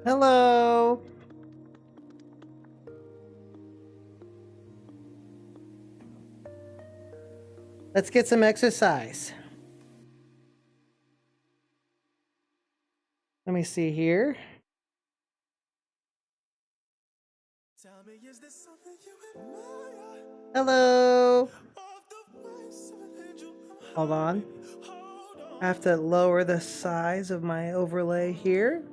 Hello. Let's get some exercise. Let me see here. Hello. Hold on. I have to lower the size of my overlay here.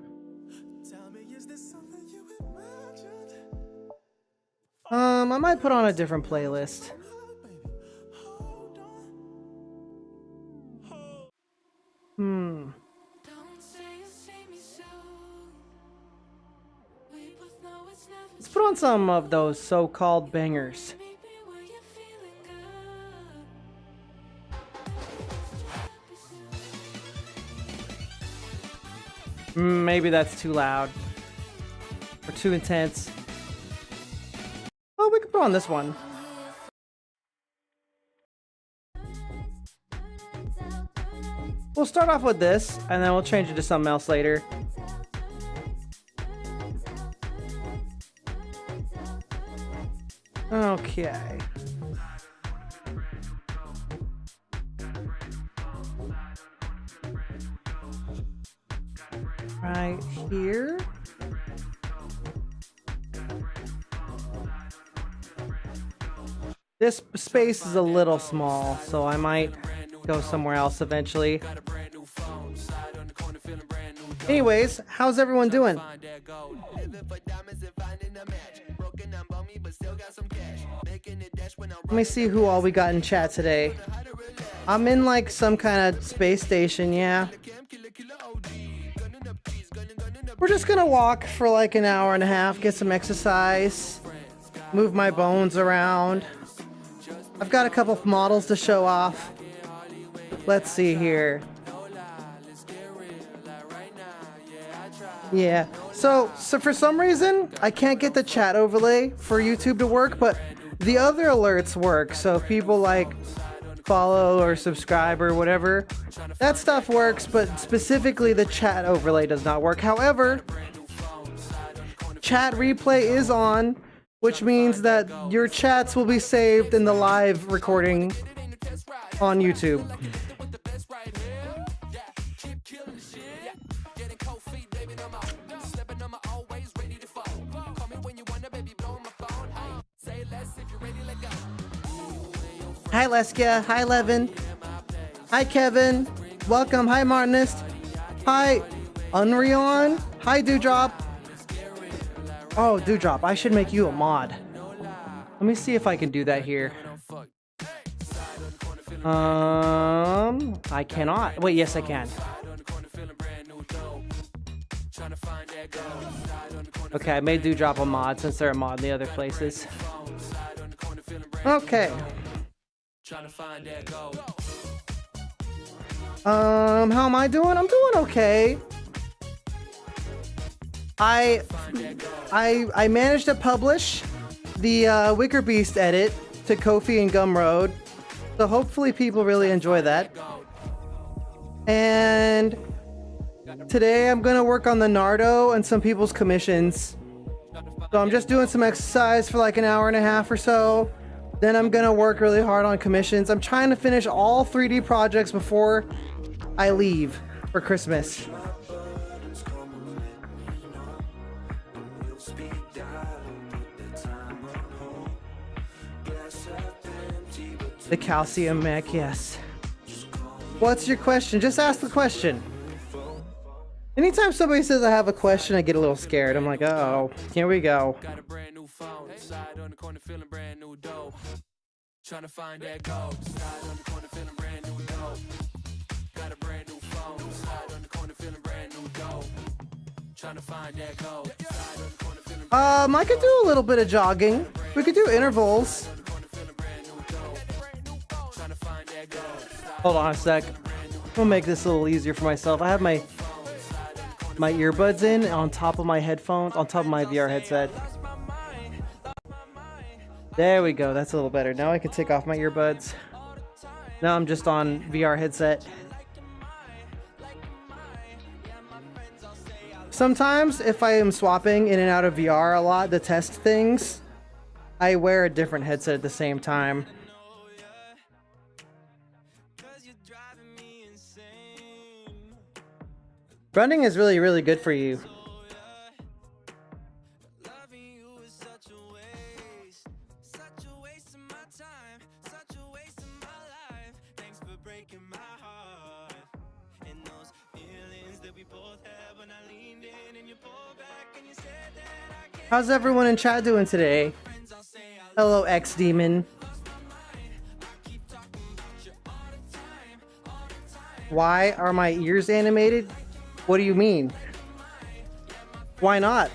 I might put on a different playlist. Let's put on some of those so-called bangers. Maybe that's too loud. Or too intense. Oh, we could put on this one. We'll start off with this, and then we'll change it to something else later. Okay. Right here. This space is a little small, so I might go somewhere else eventually. Anyways, how's everyone doing? Let me see who all we got in chat today. I'm in like some kind of space station, yeah. We're just gonna walk for like an hour and a half, get some exercise, move my bones around. I've got a couple of models to show off. Let's see here. Yeah, so for some reason, I can't get the chat overlay for YouTube to work, but the other alerts work. So if people like follow or subscribe or whatever, that stuff works, but specifically the chat overlay does not work. However, chat replay is on, which means that your chats will be saved in the live recording on YouTube. Hi Leskia, hi Levin, hi Kevin, welcome, hi Martinist, hi Unreon, hi Dewdrop. Oh, Dewdrop, I should make you a mod. Let me see if I can do that here. I cannot. Wait, yes I can. Okay, I made Dewdrop a mod since they're a mod in the other places. Okay. How am I doing? I'm doing okay. I managed to publish the Wicker Beast edit to Ko-fi and Gumroad, so hopefully people really enjoy that. And today I'm gonna work on the Nardo and some people's commissions. So I'm just doing some exercise for like an hour and a half or so. Then I'm gonna work really hard on commissions. I'm trying to finish all 3D projects before I leave for Christmas. The calcium mech, yes. What's your question? Just ask the question. Anytime somebody says I have a question, I get a little scared. I'm like, uh-oh, here we go. Trying to find that gold. Slide on the corner, feeling brand new dope. Got a brand new phone. Slide on the corner, feeling brand new dope. Trying to find that gold. Slide on the corner, feeling I could do a little bit of jogging. We could do intervals. Hold on a sec. I'll make this a little easier for myself. I have my earbuds in on top of my headphones, on top of my VR headset. There we go, that's a little better. Now I can take off my earbuds. Now I'm just on VR headset. Sometimes if I am swapping in and out of VR a lot to test things, I wear a different headset at the same time. Running is really, really good for you. How's everyone in chat doing today? Hello, X-Demon. Why are my ears animated? What do you mean? Why not?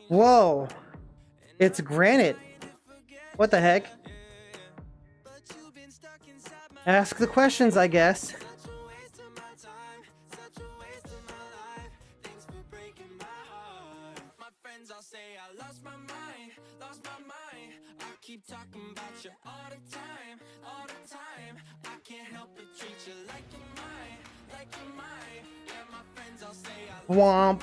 Whoa. It's granite. What the heck? Ask the questions, I guess. Womp.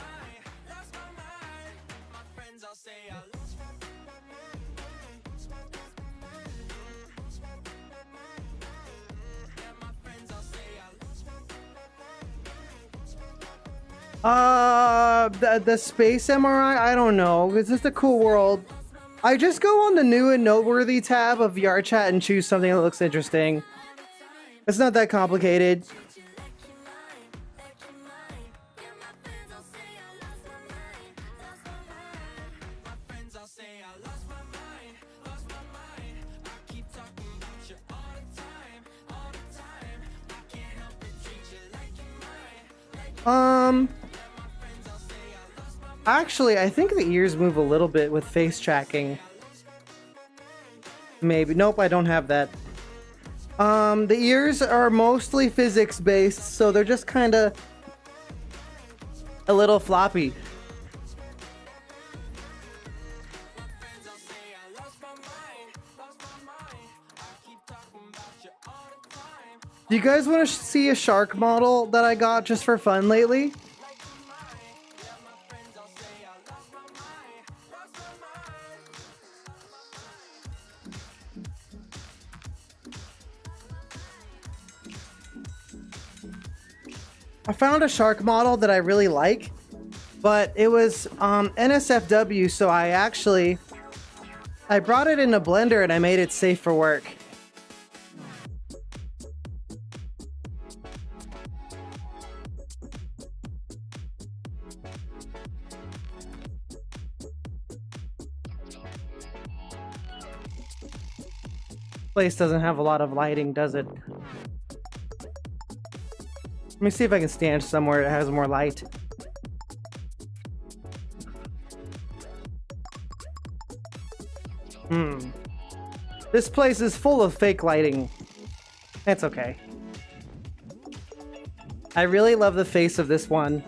The space MRI? I don't know. It's just a cool world. I just go on the new and noteworthy tab of VRChat and choose something that looks interesting. It's not that complicated. Actually, I think the ears move a little bit with face tracking. Maybe. Nope, I don't have that. The ears are mostly physics-based, so they're just kind of a little floppy. Do you guys want to see a shark model that I got just for fun lately? I found a shark model that I really like, but it was NSFW, so I brought it in a blender and I made it safe for work. Place doesn't have a lot of lighting, does it? Let me see if I can stand somewhere that has more light. This place is full of fake lighting. That's okay. I really love the face of this one.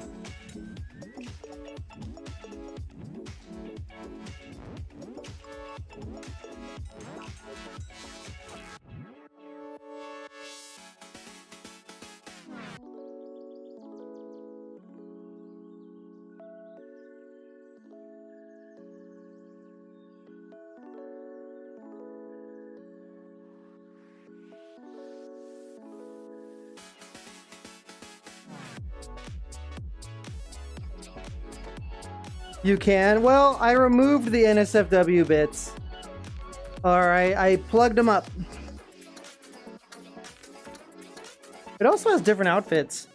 You can? Well, I removed the NSFW bits. Alright, I plugged them up. It also has different outfits.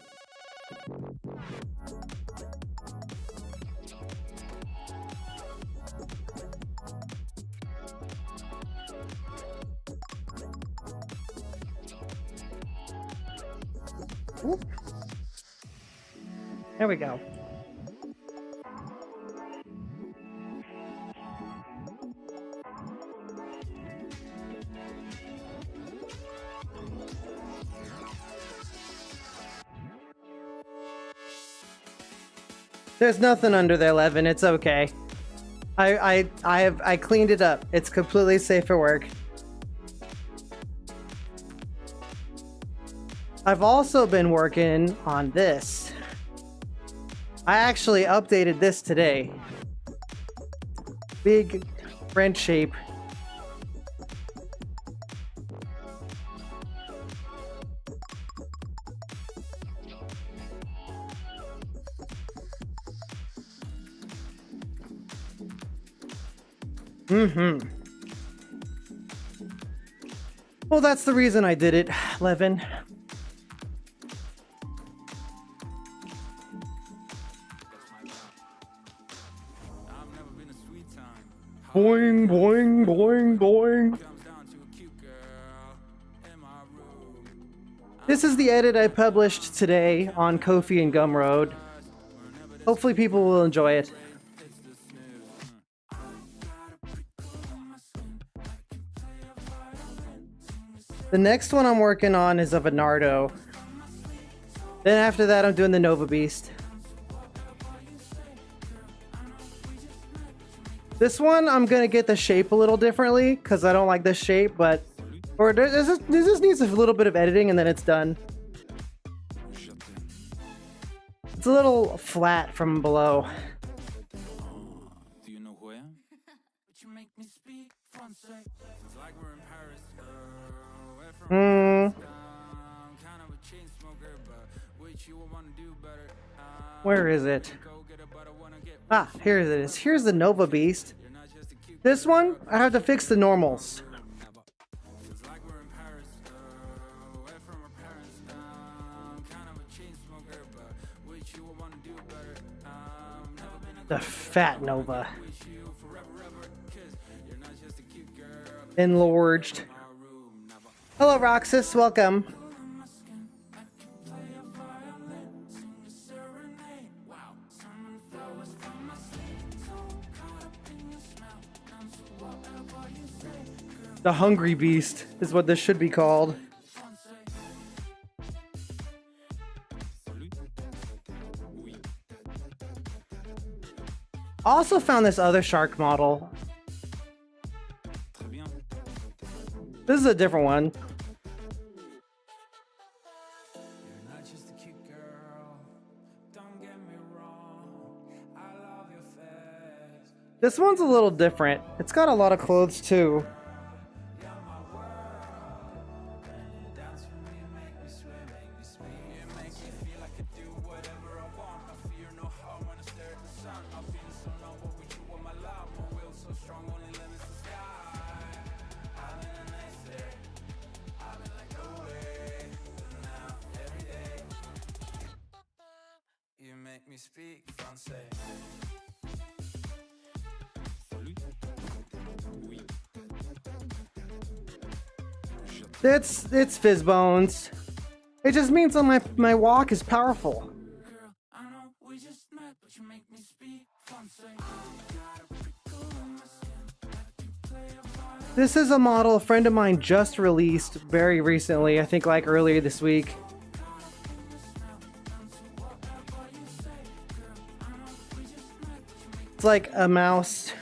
Ooh. There we go. There's nothing under the 11, it's okay. I cleaned it up. It's completely safe for work. I've also been working on this. I actually updated this today. Big wrench shape. Well, that's the reason I did it, Levin. Boing, boing, boing, boing. This is the edit I published today on Ko-fi and Gumroad. Hopefully people will enjoy it. The next one I'm working on is of a Nardo. Then after that, I'm doing the Nova Beast. This one, I'm gonna get the shape a little differently because I don't like this shape, but this just needs a little bit of editing and then it's done. It's a little flat from below. Do you know who I am? But you make me speak Francais. It's like we're in Paris. Kind of a chain smoker, but with you I want to do better. Where is it? Ah, here it is. Here's the Nova Beast. This one, I have to fix the normals. The fat Nova. Enlarged. Hello, Roxas. Welcome. The Hungry Beast is what this should be called. Also found this other shark model. This is a different one. This one's a little different. It's got a lot of clothes too. It's fizz bones. It just means that my walk is powerful. This is a model a friend of mine just released very recently, I think like earlier this week. It's like a mouse.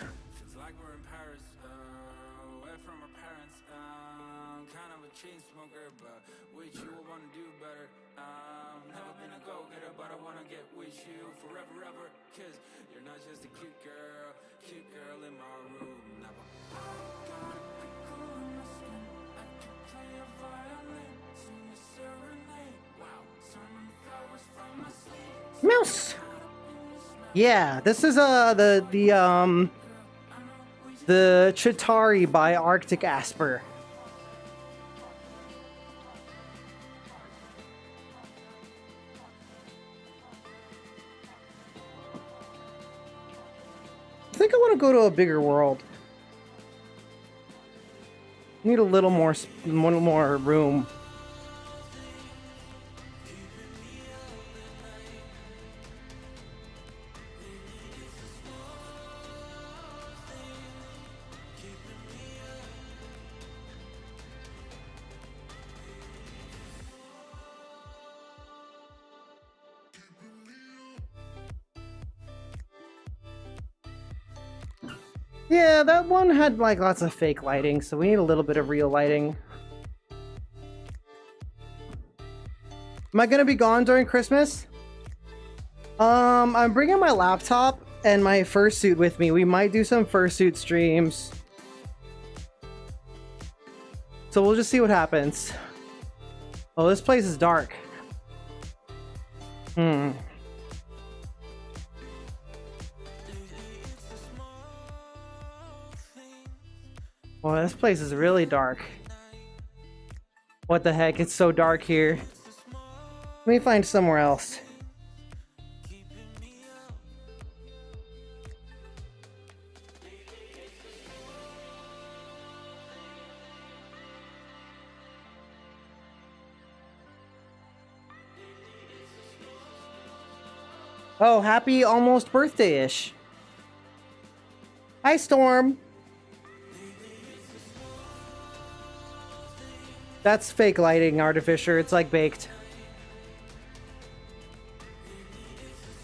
Mouse. Yeah, this is the Chitari by Arctic Asper. I think I want to go to a bigger world. Need a little more room. Yeah, that one had like lots of fake lighting, so we need a little bit of real lighting. Am I gonna be gone during Christmas? I'm bringing my laptop and my fursuit with me. We might do some fursuit streams. So we'll just see what happens. Oh, this place is dark. Hmm. Well, this place is really dark. What the heck? It's so dark here. Let me find somewhere else. Oh, happy almost birthday-ish. Hi, Storm. That's fake lighting, Artificer. It's like baked.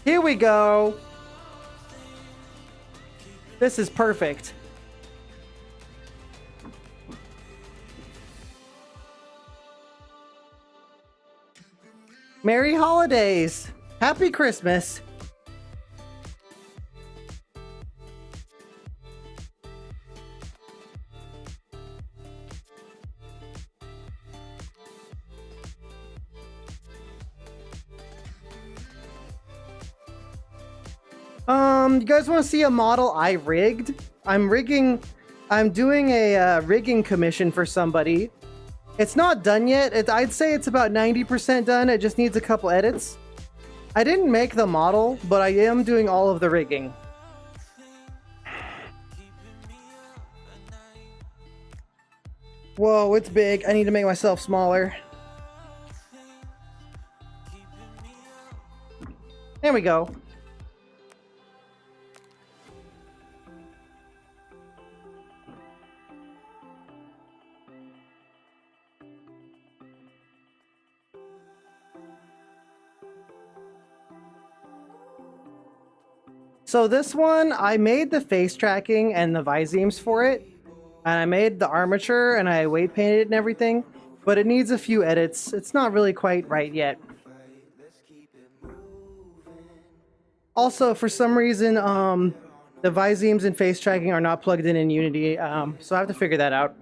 Here we go. This is perfect. Merry holidays. Happy Christmas. You guys want to see a model I rigged? I'm doing a rigging commission for somebody. It's not done yet. I'd say it's about 90% done. It just needs a couple edits. I didn't make the model, but I am doing all of the rigging. Whoa, it's big. I need to make myself smaller. There we go. So this one, I made the face tracking and the visemes for it. And I made the armature and I weight painted it and everything. But it needs a few edits. It's not really quite right yet. Also, for some reason, the visemes and face tracking are not plugged in Unity. So I have to figure that out.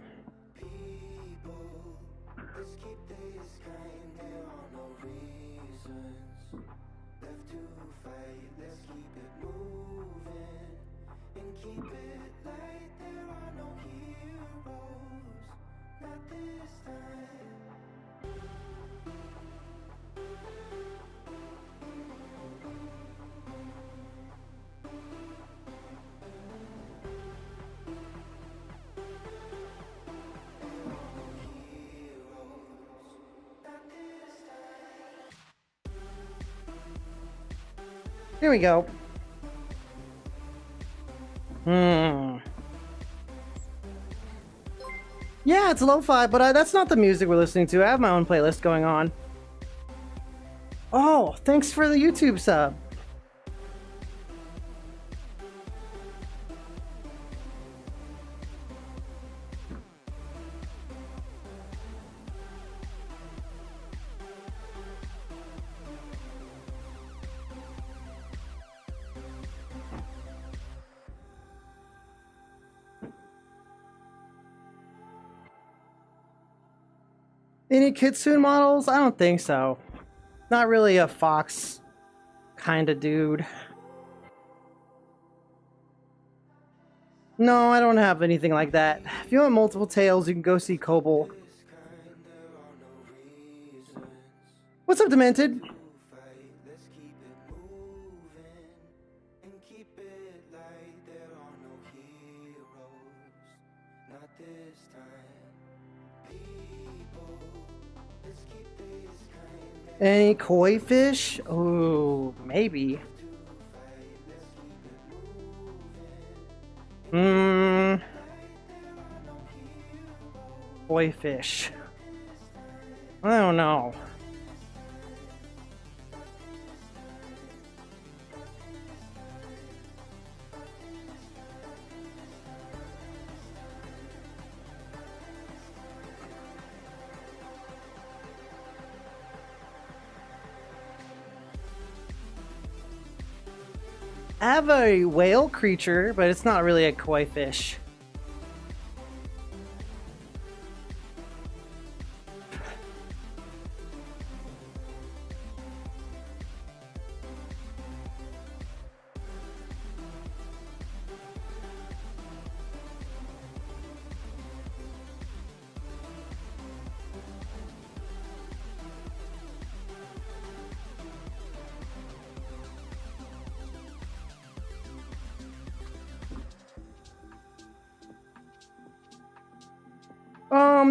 Here we go. Yeah, it's lo-fi, but that's not the music we're listening to. I have my own playlist going on. Oh, thanks for the YouTube sub. Any Kitsune models? I don't think so. Not really a fox kind of dude. No, I don't have anything like that. If you want multiple tails, you can go see Kobold. What's up, Demented? Any koi fish? Oh, maybe. Koi fish. I don't know. I have a whale creature, but it's not really a koi fish.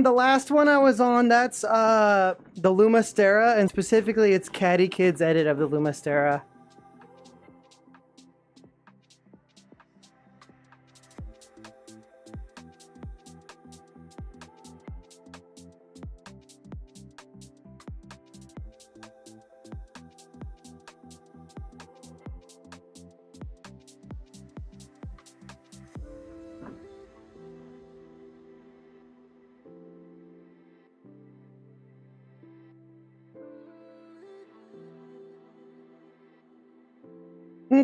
The last one I was on, that's the Lumastera, and specifically it's Caddy Kid's edit of the Lumastera.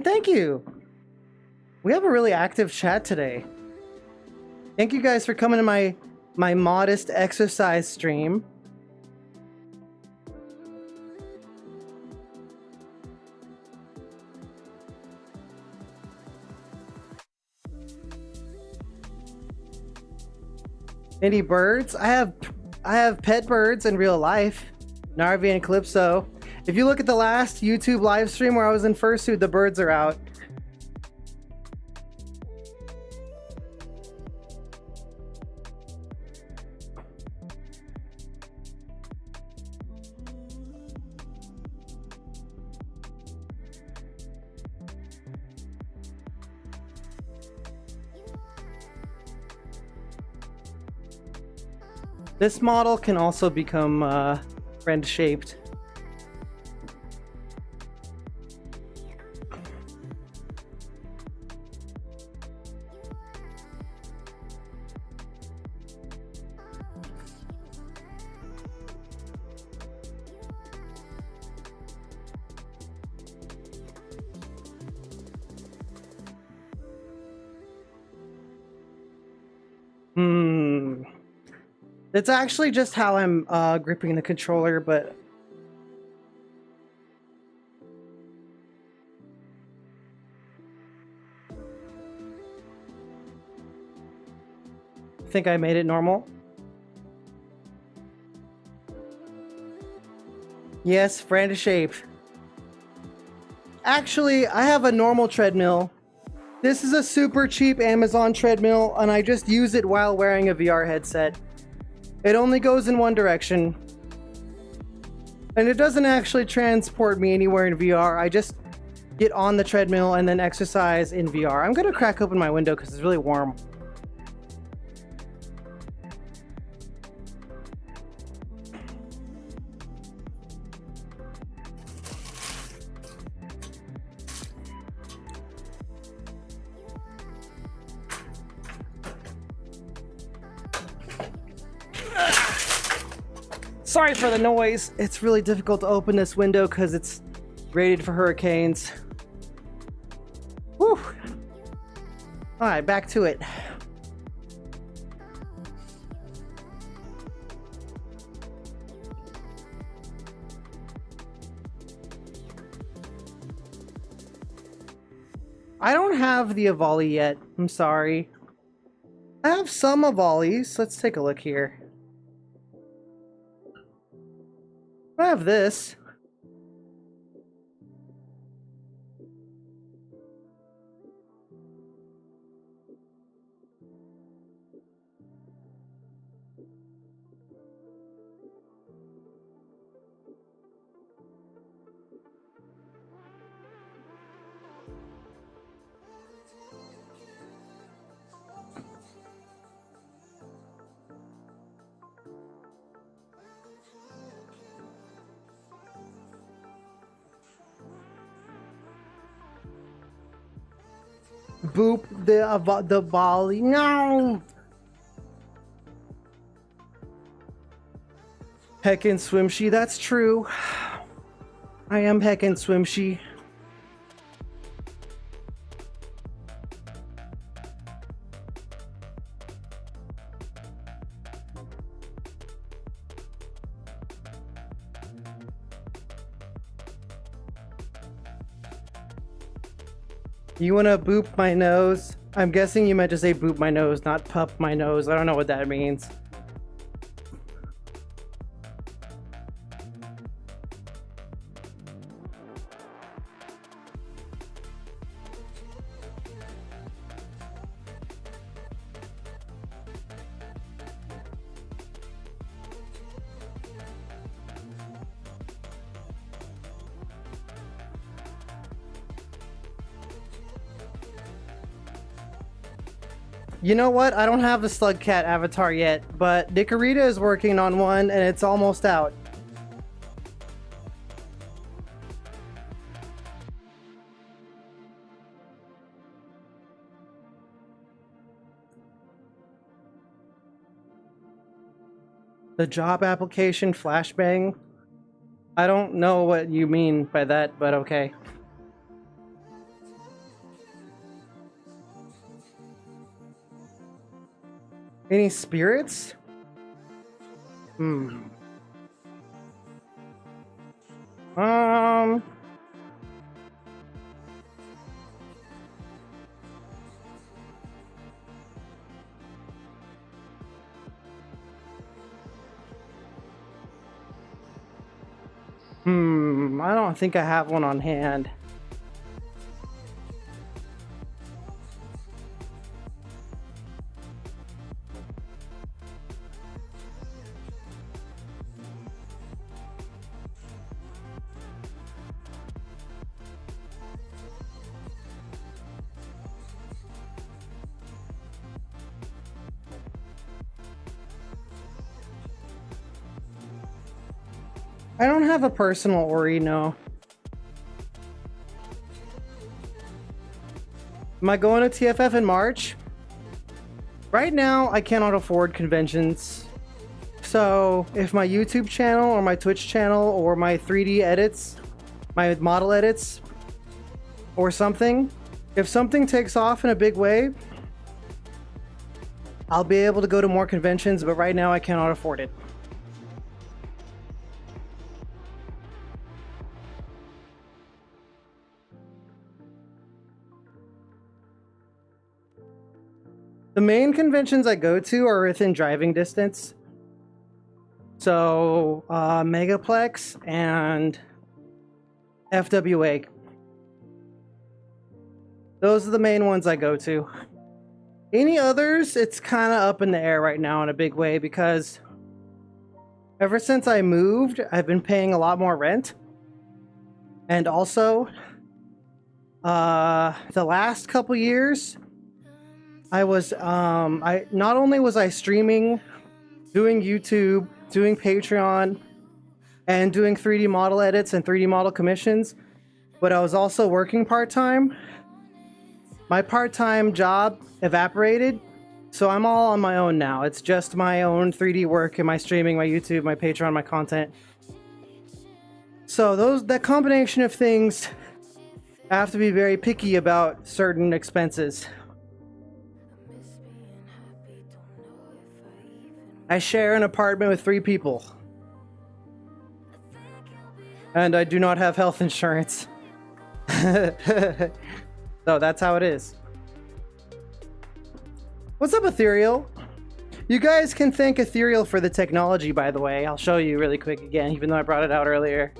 Thank you. We have a really active chat today. Thank you guys for coming to my modest exercise stream. Any birds? I have pet birds in real life. Narvi and Calypso. If you look at the last YouTube live stream where I was in fursuit, the birds are out. This model can also become friend-shaped. It's actually just how I'm gripping the controller, but I think I made it normal. Yes, friend shape. Actually, I have a normal treadmill. This is a super cheap Amazon treadmill, and I just use it while wearing a VR headset. It only goes in one direction. And it doesn't actually transport me anywhere in VR. I just get on the treadmill and then exercise in VR. I'm gonna crack open my window because it's really warm. Sorry for the noise. It's really difficult to open this window because it's rated for hurricanes. Whew. Alright, back to it. I don't have the Avali yet. I'm sorry. I have some Avalis. Let's take a look here. I have this. Boop the volley. No. Heckin' Swimshy, that's true. I am Heckin' Swimshy. You wanna boop my nose? I'm guessing you meant to say boop my nose, not pup my nose. I don't know what that means. You know what? I don't have the slug cat avatar yet, but Nicarita is working on one and it's almost out. The job application flashbang? I don't know what you mean by that, but okay. Any spirits? Hmm. I don't think I have one on hand. I don't have a personal Ori, no. Am I going to TFF in March? Right now, I cannot afford conventions. So, if my YouTube channel or my Twitch channel or my 3D edits, my model edits, or something, if something takes off in a big way, I'll be able to go to more conventions, but right now I cannot afford it. The main conventions I go to are within driving distance. So, Megaplex and FWA. Those are the main ones I go to. Any others, it's kind of up in the air right now in a big way because ever since I moved, I've been paying a lot more rent. And also, the last couple years, I was, not only was I streaming, doing YouTube, doing Patreon, and doing 3D model edits and 3D model commissions, but I was also working part-time. My part-time job evaporated, so I'm all on my own now. It's just my own 3D work and my streaming, my YouTube, my Patreon, my content. So that combination of things, I have to be very picky about certain expenses. I share an apartment with 3 people. And I do not have health insurance. So that's how it is. What's up, Ethereal? You guys can thank Ethereal for the technology, by the way. I'll show you really quick again, even though I brought it out earlier.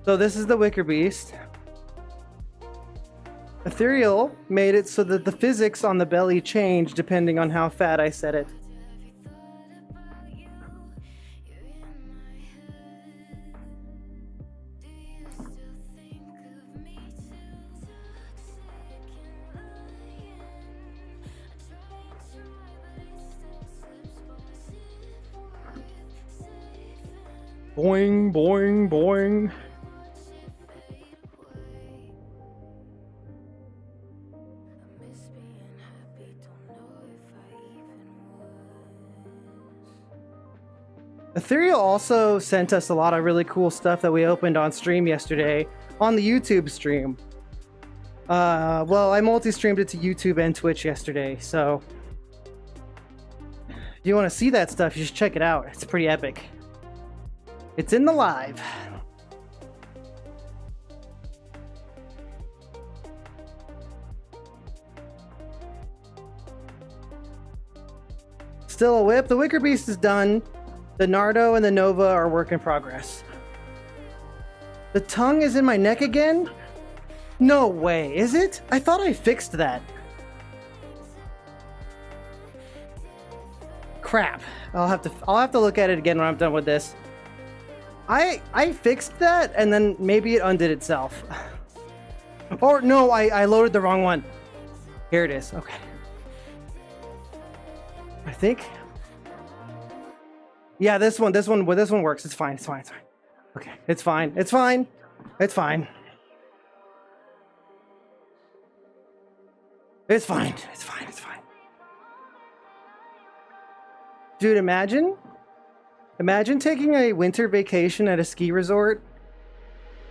So this is the Wicker Beast. Ethereal made it so that the physics on the belly change depending on how fat I set it. Boing, boing, boing. Ethereal also sent us a lot of really cool stuff that we opened on stream yesterday, on the YouTube stream. Well, I multi-streamed it to YouTube and Twitch yesterday, so If you want to see that stuff, you should check it out. It's pretty epic. It's in the live. Still a whip. The Wicker Beast is done. The Nardo and the Nova are work in progress. The tongue is in my neck again? No way, is it? I thought I fixed that. Crap. I'll have to look at it again when I'm done with this. I fixed that and then maybe it undid itself. Or no, I loaded the wrong one. Here it is. Okay. I think. Yeah, this one works. It's fine. Okay, it's fine. It's fine. It's fine. Dude, imagine taking a winter vacation at a ski resort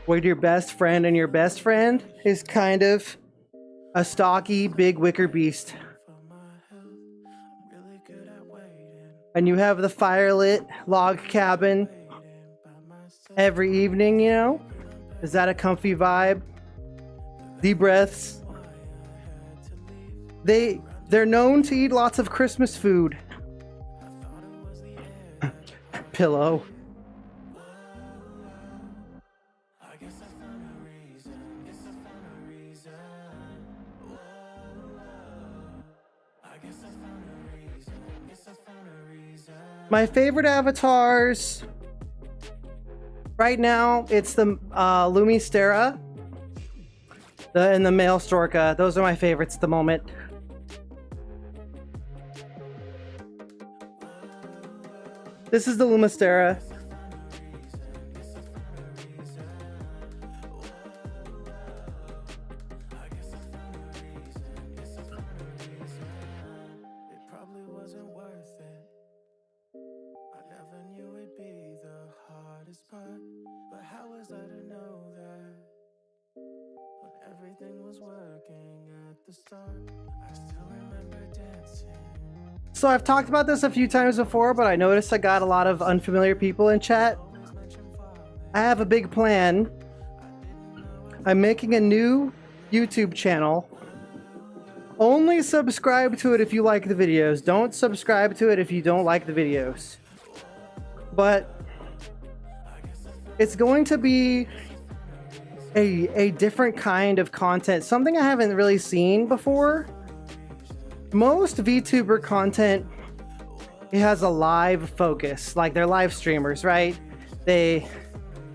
with your best friend, and your best friend is kind of a stocky, big wicker beast. And you have the firelit log cabin every evening, you know? Is that a comfy vibe? Deep breaths. They're known to eat lots of Christmas food. Pillow. My favorite avatars right now, it's the Lumistera and the male Storka. Those are my favorites at the moment. This is the Lumistera. So I've talked about this a few times before, but I noticed I got a lot of unfamiliar people in chat. I have a big plan. I'm making a new YouTube channel. Only subscribe to it if you like the videos. Don't subscribe to it if you don't like the videos. But it's going to be a different kind of content, something I haven't really seen before. Most VTuber content, it has a live focus, like they're live streamers, right? They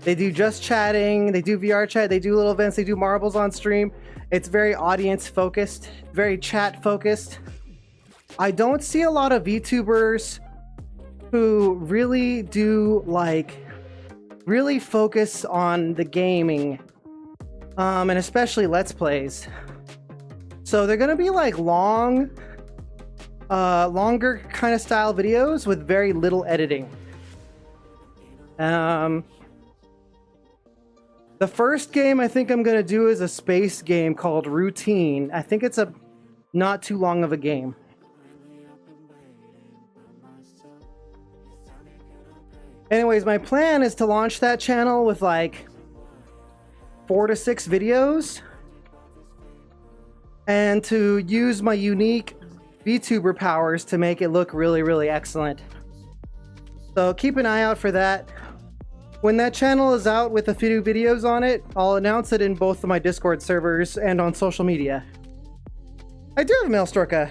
do just chatting, they do VRChat, they do little events, they do marbles on stream. It's very audience focused, very chat focused. I don't see a lot of VTubers who really do really focus on the gaming, and especially Let's Plays. So they're gonna be like longer kind of style videos with very little editing. The first game I think I'm gonna do is a space game called Routine. I think it's a not too long of a game. Anyways, my plan is to launch that channel with like 4 to 6 videos and to use my unique VTuber powers to make it look really, really excellent. So keep an eye out for that. When that channel is out with a few videos on it, I'll announce it in both of my Discord servers and on social media. I do have a male Storka.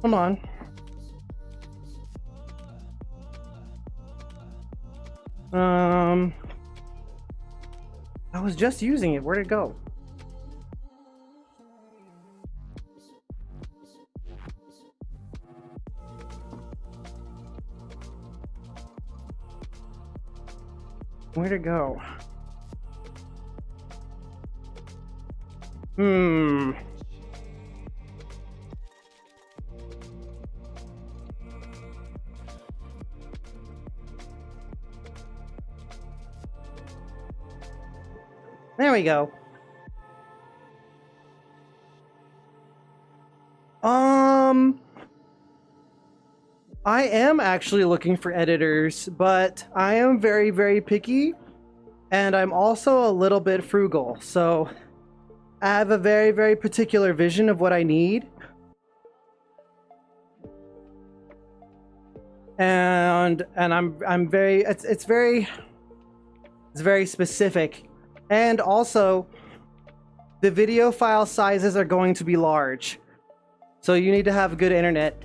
Come on. I was just using it. Where'd it go? Where'd it go? There we go. I am actually looking for editors, but I am very, very picky, and I'm also a little bit frugal. So I have a very, very particular vision of what I need. And I'm very it's very specific. And also the video file sizes are going to be large. So you need to have good internet.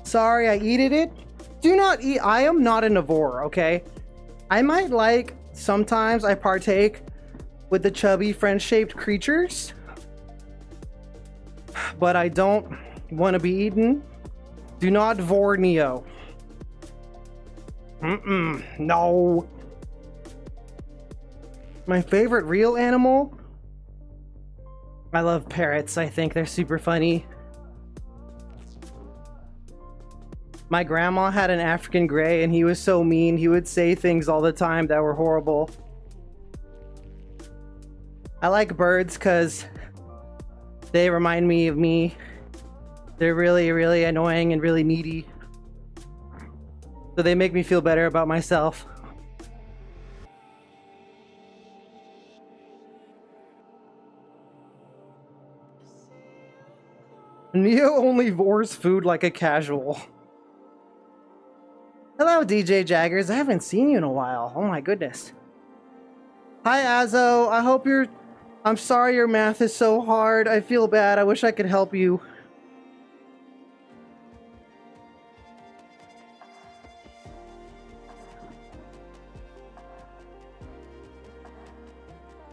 Sorry, I eated it. Do not eat. I am not a nivore, okay? I might like, sometimes I partake with the chubby French-shaped creatures, but I don't want to be eaten. Do not vor Neo. No. My favorite real animal? I love parrots. I think they're super funny. My grandma had an African gray and he was so mean. He would say things all the time that were horrible. I like birds because they remind me of me. They're really, really annoying and really needy. So they make me feel better about myself. Neo only vores food like a casual. Hello, DJ Jaggers. I haven't seen you in a while. Oh my goodness. Hi, Azo. I hope you're... I'm sorry your math is so hard. I feel bad. I wish I could help you.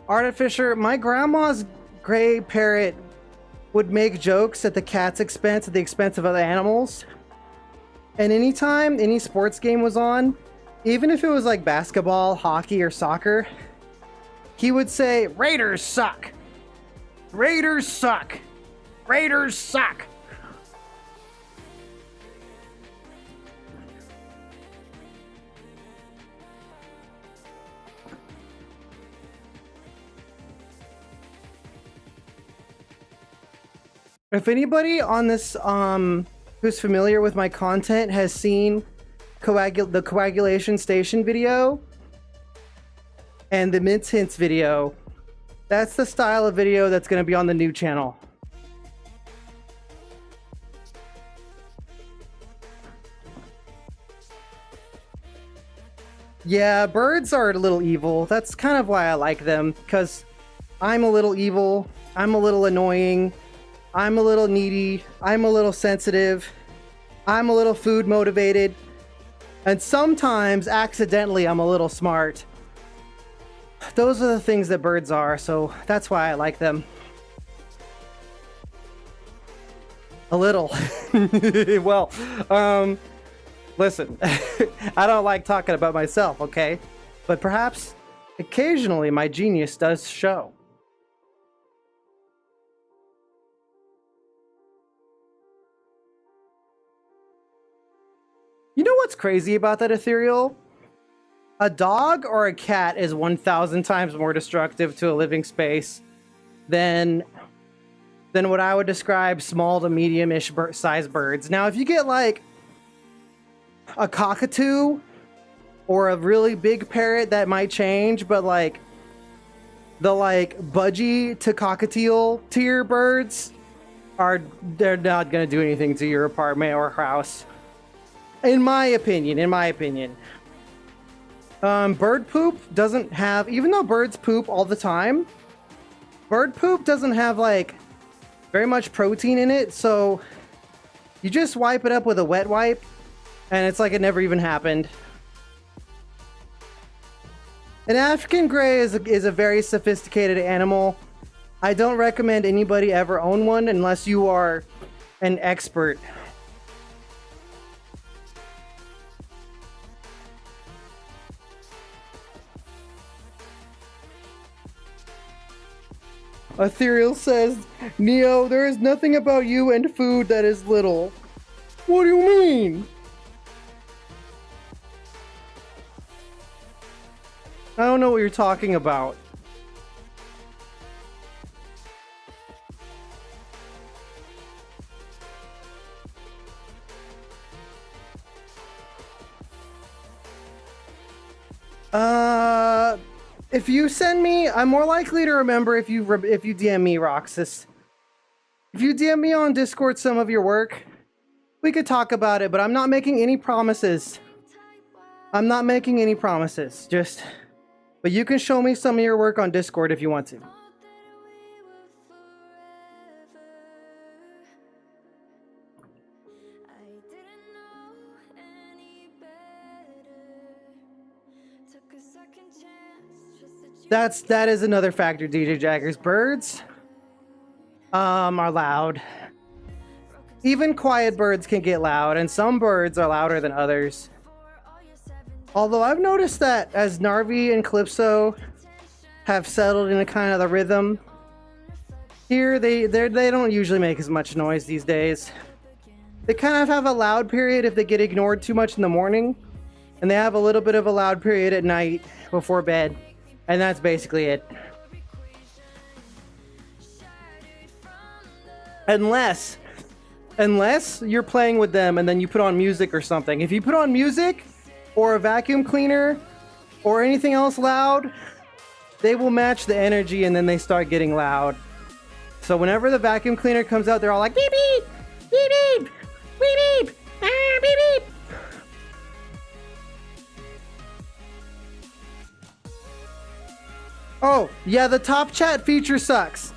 Artificer, my grandma's gray parrot would make jokes at the cat's expense, at the expense of other animals. And anytime any sports game was on, even if it was like basketball, hockey, or soccer, he would say, "Raiders suck! Raiders suck! Raiders suck!" If anybody on this, who's familiar with my content has seen the coagulation station video and the mince hints video, that's the style of video that's going to be on the new channel. Yeah, birds are a little evil. That's kind of why I like them, because I'm a little evil, I'm a little annoying, I'm a little needy, I'm a little sensitive, I'm a little food motivated, and sometimes accidentally I'm a little smart. Those are the things that birds are, so that's why I like them. A little. Well, listen, I don't like talking about myself, okay? But perhaps occasionally my genius does show. You know what's crazy about that, Ethereal? A dog or a cat is 1,000 times more destructive to a living space than what I would describe small to medium-ish size birds. Now, if you get like a cockatoo or a really big parrot, that might change, but like the budgie to cockatiel tier birds they're not gonna do anything to your apartment or house. In my opinion. Bird poop doesn't have, even though birds poop all the time, bird poop doesn't have like very much protein in it, so you just wipe it up with a wet wipe and it's like it never even happened. An African gray is a very sophisticated animal. I don't recommend anybody ever own one unless you are an expert. Ethereal says, "Neo, there is nothing about you and food that is little." What do you mean? I don't know what you're talking about. If you send me, I'm more likely to remember if you DM me, Roxas. If you DM me on Discord some of your work, we could talk about it, but I'm not making any promises. I'm not making any promises. But you can show me some of your work on Discord if you want to. That is another factor, DJ Jaggers. Birds are loud. Even quiet birds can get loud, and some birds are louder than others. Although I've noticed that as Narvi and Calypso have settled into kind of the rhythm, here they don't usually make as much noise these days. They kind of have a loud period if they get ignored too much in the morning, and they have a little bit of a loud period at night before bed. And that's basically it. Unless you're playing with them and then you put on music or something. If you put on music or a vacuum cleaner or anything else loud, they will match the energy and then they start getting loud. So whenever the vacuum cleaner comes out, they're all like beep beep, beep beep, beep beep, ah, beep beep. Oh, yeah, the top chat feature sucks.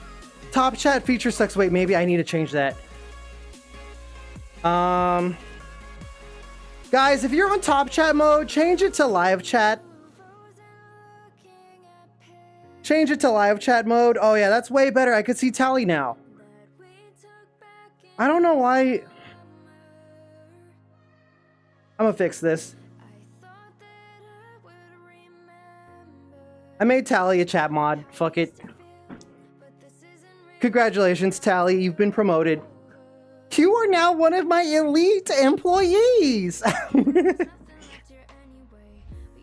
Top chat feature sucks. Wait, maybe I need to change that. Guys, if you're on top chat mode, change it to live chat. Change it to live chat mode. Oh yeah, that's way better. I could see Tally now. I don't know why. I'm gonna fix this. I made Tally a chat mod. Fuck it. Congratulations, Tally. You've been promoted. You are now one of my elite employees.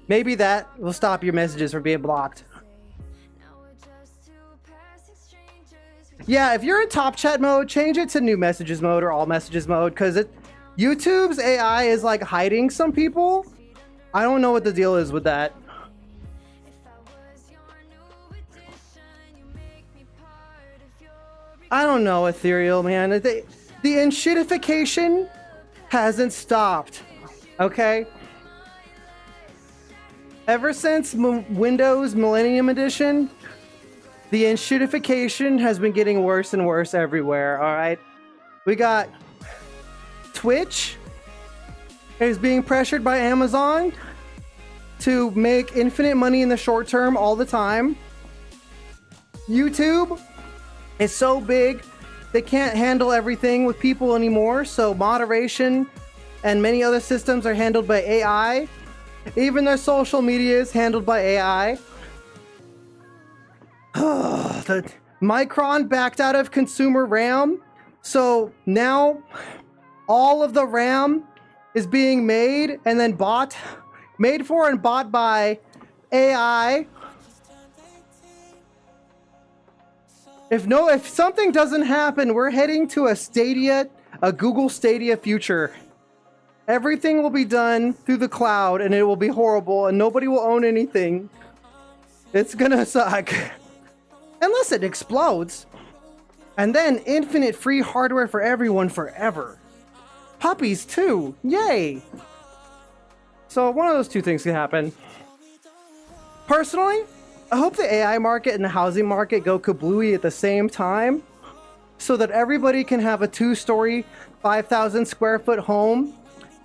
Maybe that will stop your messages from being blocked. Yeah, if you're in top chat mode, change it to new messages mode or all messages mode, because YouTube's AI is like hiding some people. I don't know what the deal is with that. I don't know, Ethereal, man. The enshittification hasn't stopped, okay? Ever since Windows Millennium Edition, the enshittification has been getting worse and worse everywhere, all right? We got Twitch is being pressured by Amazon to make infinite money in the short term all the time. YouTube is so big, they can't handle everything with people anymore, so moderation and many other systems are handled by AI. Even their social media is handled by AI. The Micron backed out of consumer RAM, so now all of the RAM is being made and then made for and bought by AI. If something doesn't happen, we're heading to a Google Stadia future. Everything will be done through the cloud and it will be horrible and nobody will own anything. It's gonna suck. Unless it explodes. And then infinite free hardware for everyone forever. Puppies too. Yay. So one of those two things can happen. Personally, I hope the AI market and the housing market go kablooey at the same time so that everybody can have a 2-story, 5,000 square foot home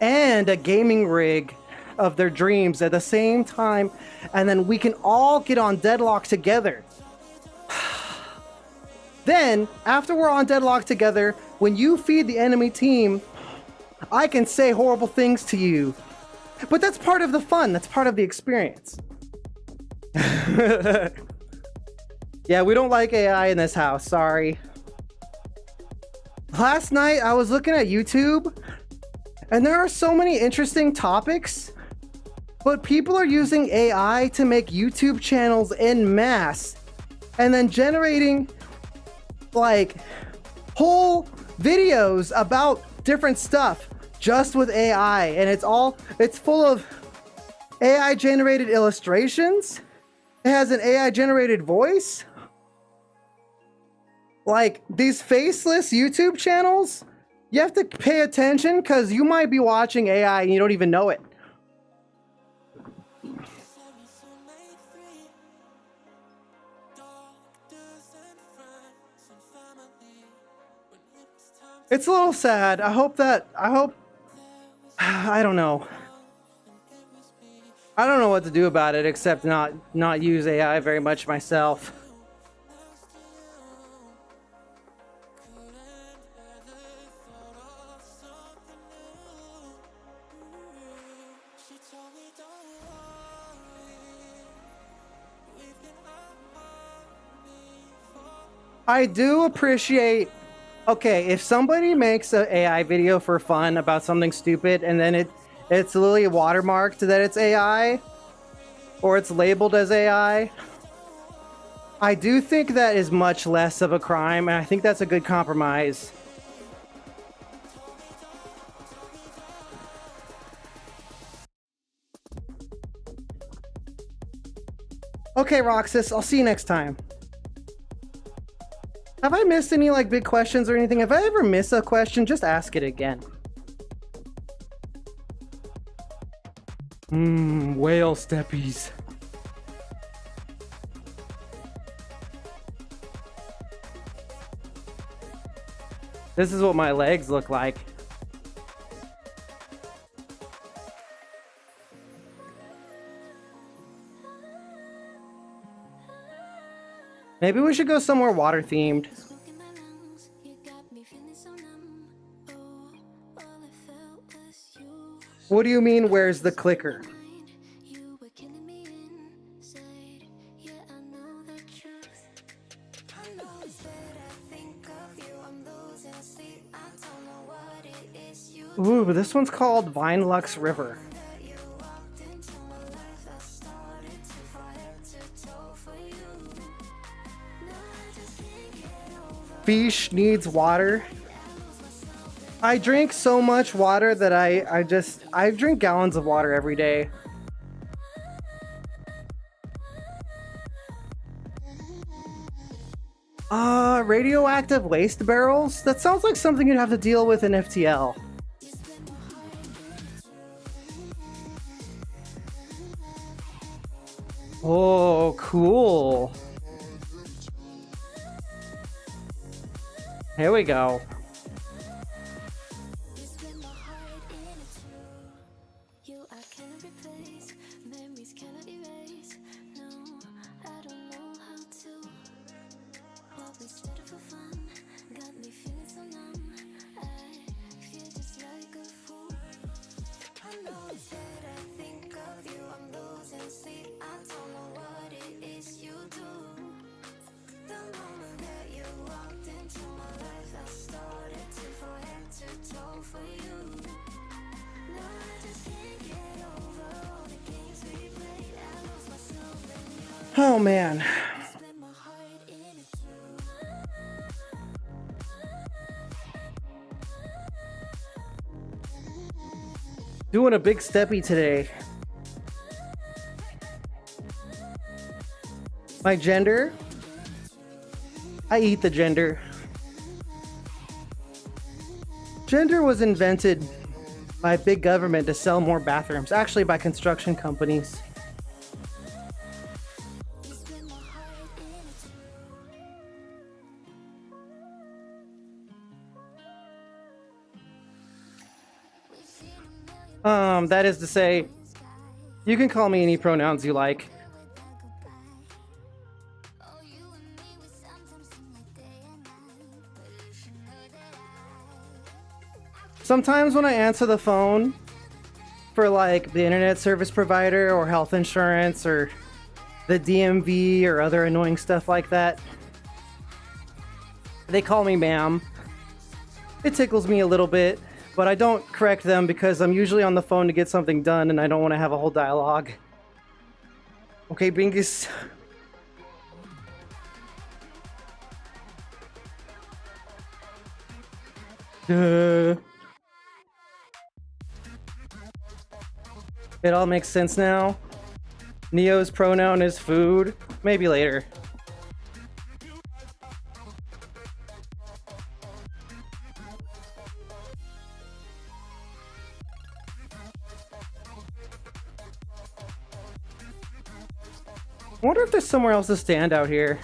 and a gaming rig of their dreams at the same time, and then we can all get on Deadlock together. Then, after we're on Deadlock together, when you feed the enemy team, I can say horrible things to you. But that's part of the fun, that's part of the experience. Yeah, we don't like AI in this house, sorry. Last night I was looking at YouTube and there are so many interesting topics, but people are using AI to make YouTube channels en masse and then generating like whole videos about different stuff just with AI, and it's full of AI generated illustrations. It has an AI generated voice. Like these faceless YouTube channels, you have to pay attention because you might be watching AI and you don't even know it. It's a little sad. I hope, I don't know. I don't know what to do about it except not use AI very much myself. I do appreciate, okay, if somebody makes an AI video for fun about something stupid and then it's literally watermarked that it's AI or it's labeled as AI, I do think that is much less of a crime, and I think that's a good compromise. Okay, Roxas, I'll see you next time. Have I missed any like big questions or anything? If I ever miss a question, just ask it again. Whale steppies. This is what my legs look like. Maybe we should go somewhere water themed. What do you mean, where's the clicker? Ooh, but this one's called Vine Lux River. Fish needs water. I drink so much water that I drink gallons of water every day. Radioactive waste barrels? That sounds like something you'd have to deal with in FTL. Oh, cool. Here we go. Oh man. Doing a big steppy today. My gender? I eat the gender. Gender was invented by big government to sell more bathrooms, actually by construction companies. That is to say, you can call me any pronouns you like. Sometimes when I answer the phone for like the internet service provider or health insurance or the DMV or other annoying stuff like that, they call me ma'am. It tickles me a little bit, but I don't correct them because I'm usually on the phone to get something done and I don't want to have a whole dialogue. Okay, Bingus. It all makes sense now. Neo's pronoun is food. Maybe later. I wonder if there's somewhere else to stand out here.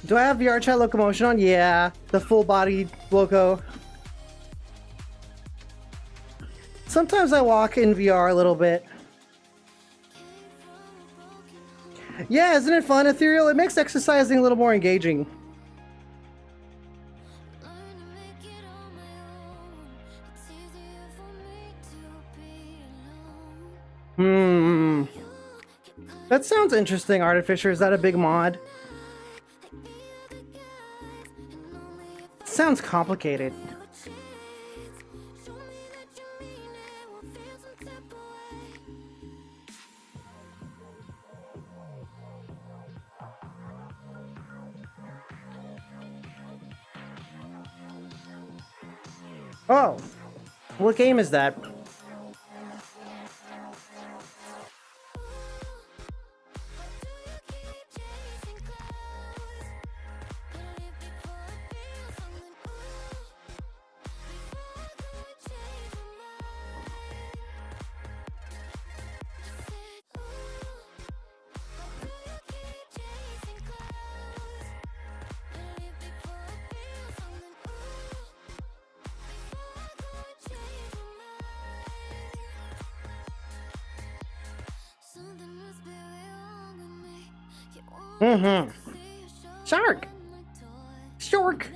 Do I have VRChat locomotion on? Yeah, the full body loco. Sometimes I walk in VR a little bit. Yeah, isn't it fun, Ethereal? It makes exercising a little more engaging. That sounds interesting, Artificer. Is that a big mod? Sounds complicated. Oh, what game is that? Shark! Shark!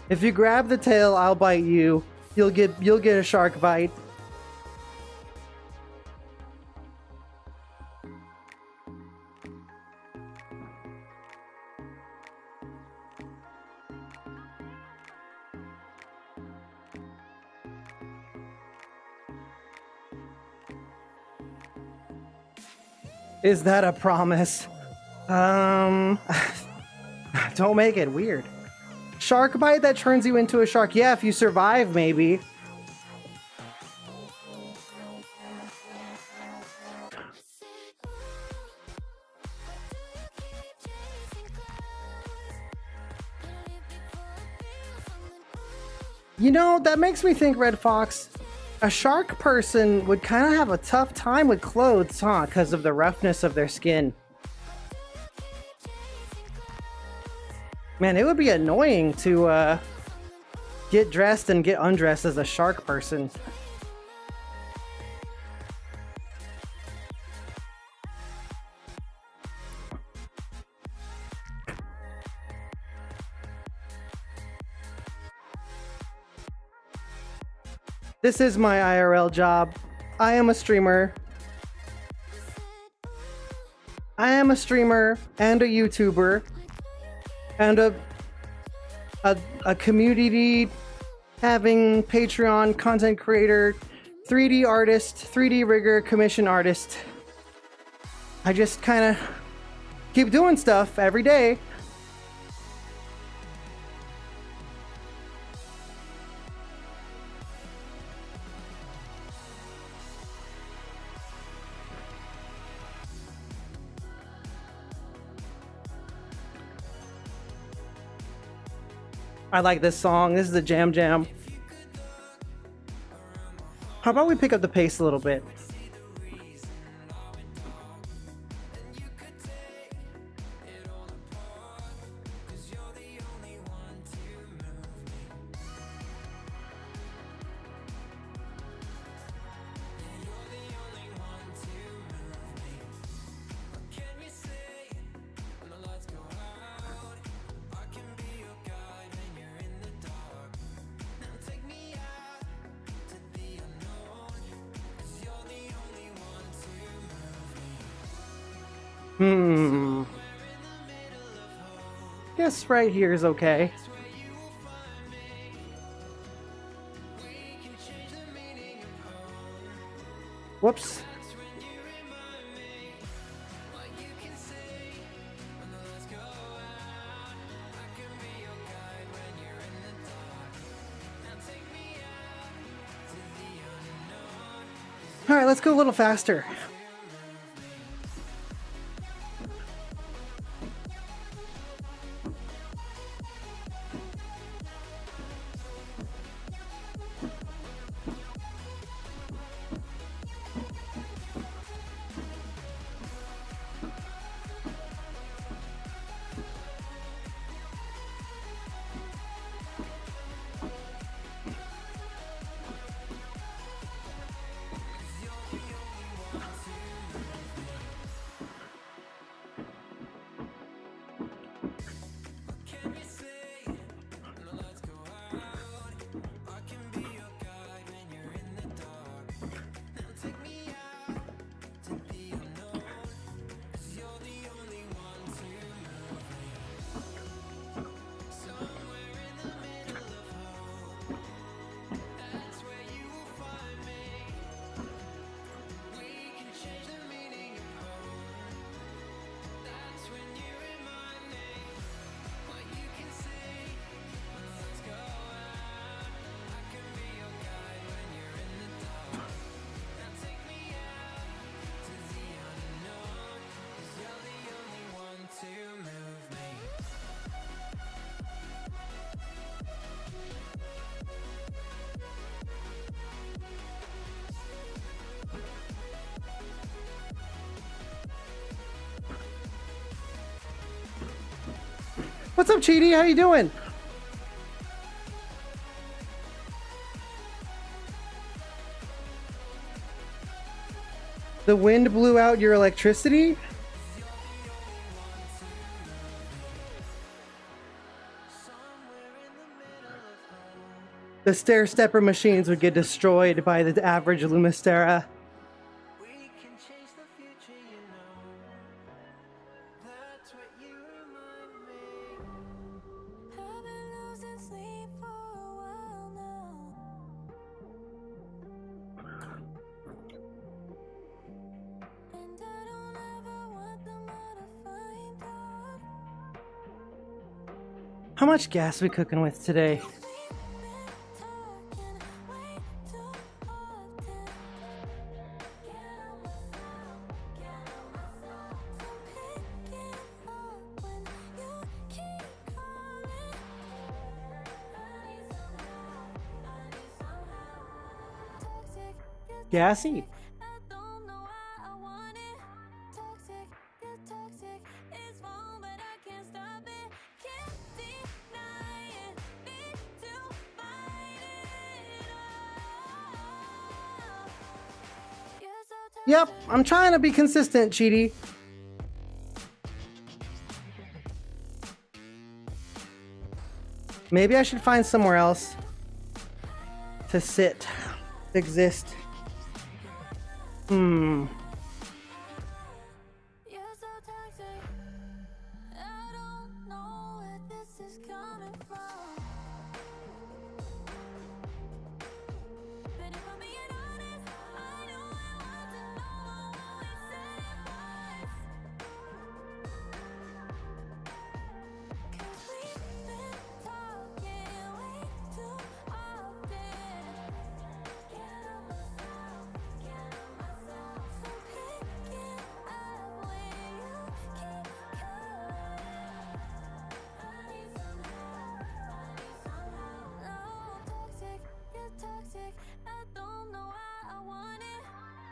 If you grab the tail, I'll bite you. You'll get a shark bite. Is that a promise? Don't make it weird. Shark bite that turns you into a shark. Yeah, if you survive, maybe. You know, that makes me think, Red Fox, a shark person would kind of have a tough time with clothes, huh? Because of the roughness of their skin. Man, it would be annoying to get dressed and get undressed as a shark person. This is my IRL job. I am a streamer. I am a streamer and a YouTuber and a community having Patreon content creator, 3D artist, 3D rigger, commission artist. I just kind of keep doing stuff every day. I like this song. This is the Jam Jam. How about we pick up the pace a little bit? Guess right here is okay. Whoops. All right, let's go a little faster. What's up, Cheaty? How you doing? The wind blew out your electricity? The stair stepper machines would get destroyed by the average Lumistera. How much gas we cooking with today? Gassy. Yep, I'm trying to be consistent, Cheaty. Maybe I should find somewhere else to sit. exist. Hmm. You're so toxic. I don't know where this is coming from. But if I'm being honest, I know I want to know what we said it was. 'Cause we've been talking way too often. Can't help myself, can't help myself. So picking up where you keep cutting. I need some help, I need some help. No, toxic, you're toxic. I don't know why I want it.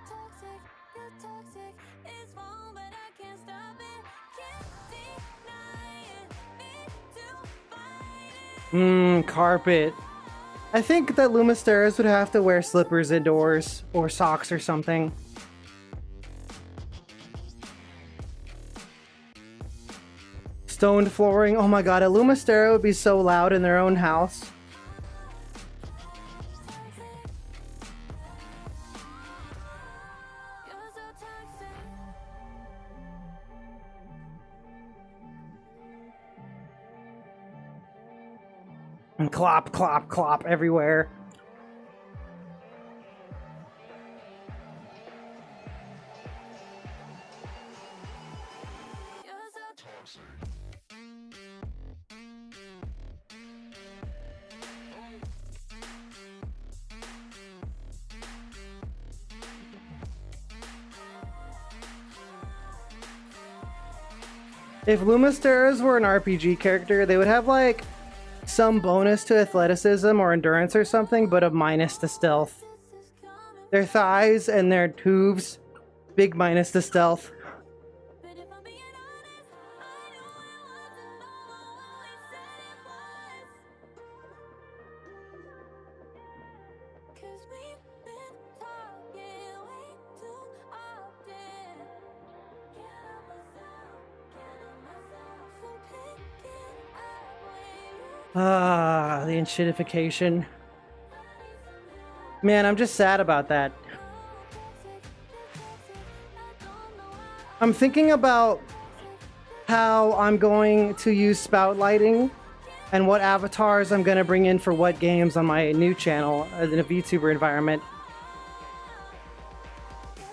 Toxic, you're toxic. It's wrong, but I can't stop it. Can't deny it. Need to fight it. Carpet. I think that Lumisteras would have to wear slippers indoors or socks or something. Stoned flooring. Oh my god, a Lumistera would be so loud in their own house. You're so toxic. And clop, clop, clop everywhere. You're so toxic. If Lumisteras were an RPG character, they would have like some bonus to athleticism or endurance or something, but a minus to stealth. This is coming. Their thighs and their hooves, big minus to stealth. But if I'm being honest, I know I want to know what we said it was. 'Cause we've been talking way too often. Can't help myself, can't help myself. So picking up where you The enshittification. Man, I'm just sad about that. I'm thinking about how I'm going to use spout lighting and what avatars I'm going to bring in for what games on my new channel in a VTuber environment.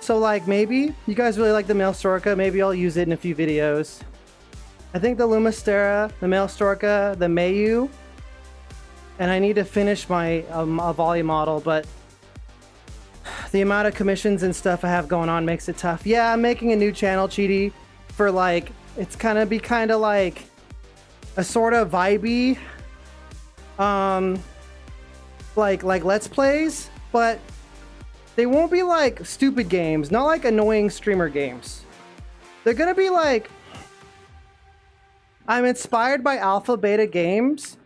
So like maybe you guys really like the male Storka, maybe I'll use it in a few videos. I think the Lumistera, the male Storka, the Mayu, and I need to finish my volley model, but the amount of commissions and stuff I have going on makes it tough. Yeah, I'm making a new channel, Cheaty, for like, it's gonna be kind of like a sort of vibey, like Let's Plays, but they won't be like stupid games, not like annoying streamer games. They're gonna be like, I'm inspired by Alpha Beta Games,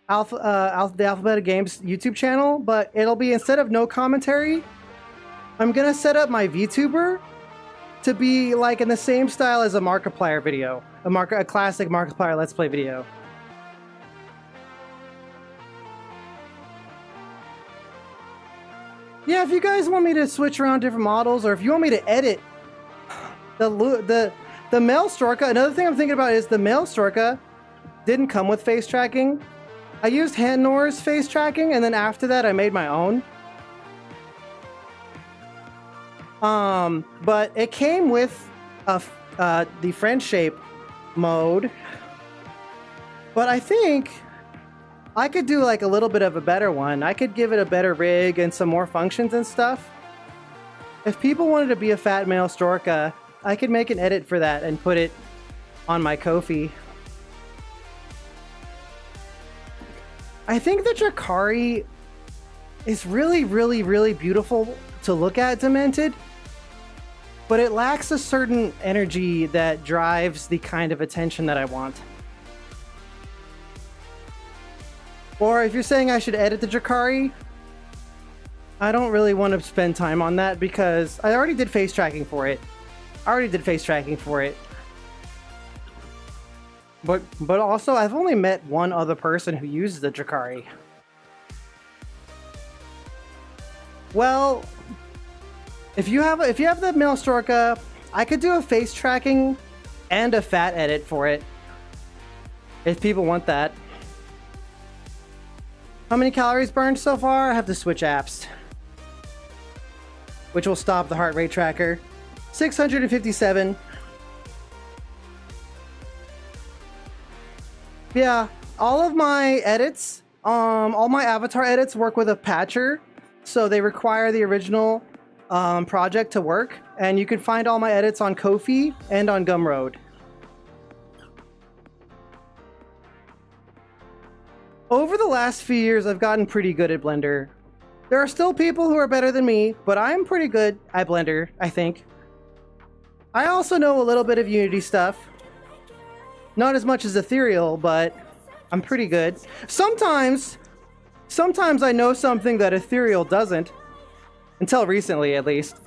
the Alpha Beta Games YouTube channel, but it'll be, instead of no commentary, I'm gonna set up my VTuber to be like in the same style as a Markiplier video, a classic Markiplier Let's Play video. Yeah, if you guys want me to switch around different models, or if you want me to edit the male Storka, another thing I'm thinking about is the male Storka didn't come with face tracking. I used Hannor's face tracking, and then after that I made my own. But it came with the friend shape mode. But I think I could do like a little bit of a better one. I could give it a better rig and some more functions and stuff. If people wanted to be a fat male Storka, I could make an edit for that and put it on my Ko-fi. I think the Drakari is really, really, really beautiful to look at, Demented, but it lacks a certain energy that drives the kind of attention that I want. Or if you're saying I should edit the Drakari, I don't really want to spend time on that because I already did face tracking for it. But also, I've only met one other person who uses the Drakari. Well, if you have the male Storka, I could do a face tracking and a fat edit for it. If people want that. How many calories burned so far? I have to switch apps, which will stop the heart rate tracker. 657. Yeah, all of my edits, all my avatar edits work with a patcher, so they require the original project to work, and you can find all my edits on Ko-fi and on Gumroad. Over the last few years, I've gotten pretty good at Blender. There are still people who are better than me, but I'm pretty good at Blender, I think. I also know a little bit of Unity stuff. Not as much as Ethereal, but I'm pretty good. Sometimes I know something that Ethereal doesn't. Until recently, at least.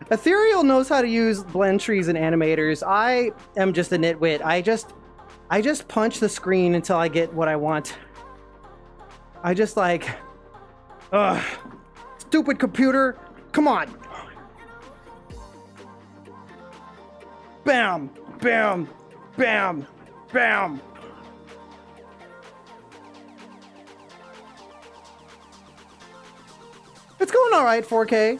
Ethereal knows how to use blend trees and animators. I am just a nitwit. I just punch the screen until I get what I want. I just like, ugh, stupid computer, come on. Bam, bam, bam, bam. It's going all right, 4K.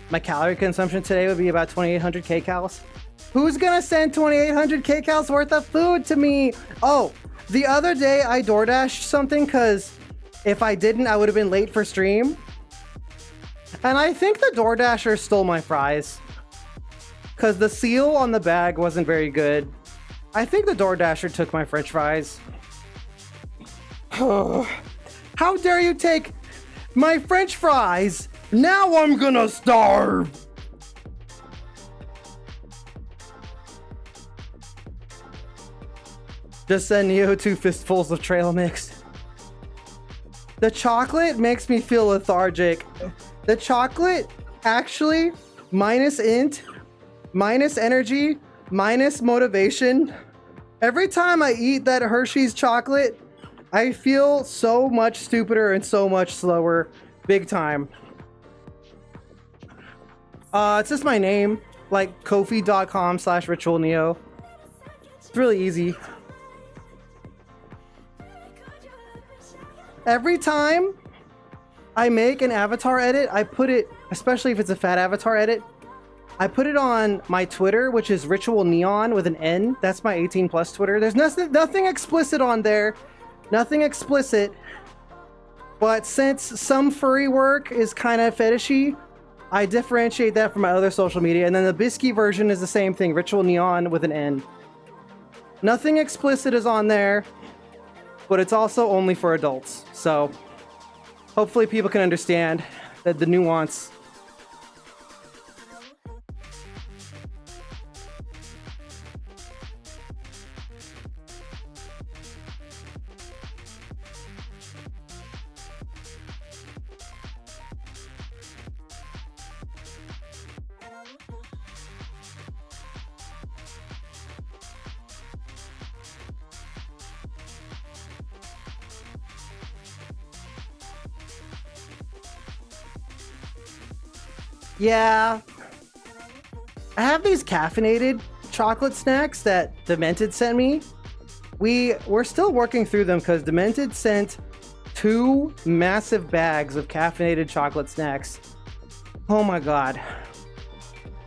My calorie consumption today would be about 2,800 kcals. Who's gonna send 2,800 kcals worth of food to me? Oh, the other day I DoorDashed something because if I didn't, I would have been late for stream. And I think the DoorDasher stole my fries because the seal on the bag wasn't very good. I think the DoorDasher took my French fries. How dare you take my French fries? Now I'm gonna starve. Just send Neo 2 fistfuls of trail mix. The chocolate makes me feel lethargic. The chocolate actually minus int, minus energy, minus motivation. Every time I eat that Hershey's chocolate, I feel so much stupider and so much slower. Big time. It's just my name, like kofi.com/ritualneo. It's really easy. Every time I make an avatar edit, I put it, especially if it's a fat avatar edit, I put it on my Twitter, which is Ritual Neon with an N. That's my 18+ Twitter. There's nothing explicit on there. Nothing explicit. But since some furry work is kind of fetishy, I differentiate that from my other social media. And then the Bisky version is the same thing, Ritual Neon with an N. Nothing explicit is on there, but it's also only for adults. So hopefully people can understand that the nuance. Yeah, I have these caffeinated chocolate snacks that Demented sent me. We're still working through them because Demented sent 2 massive bags of caffeinated chocolate snacks. Oh my god.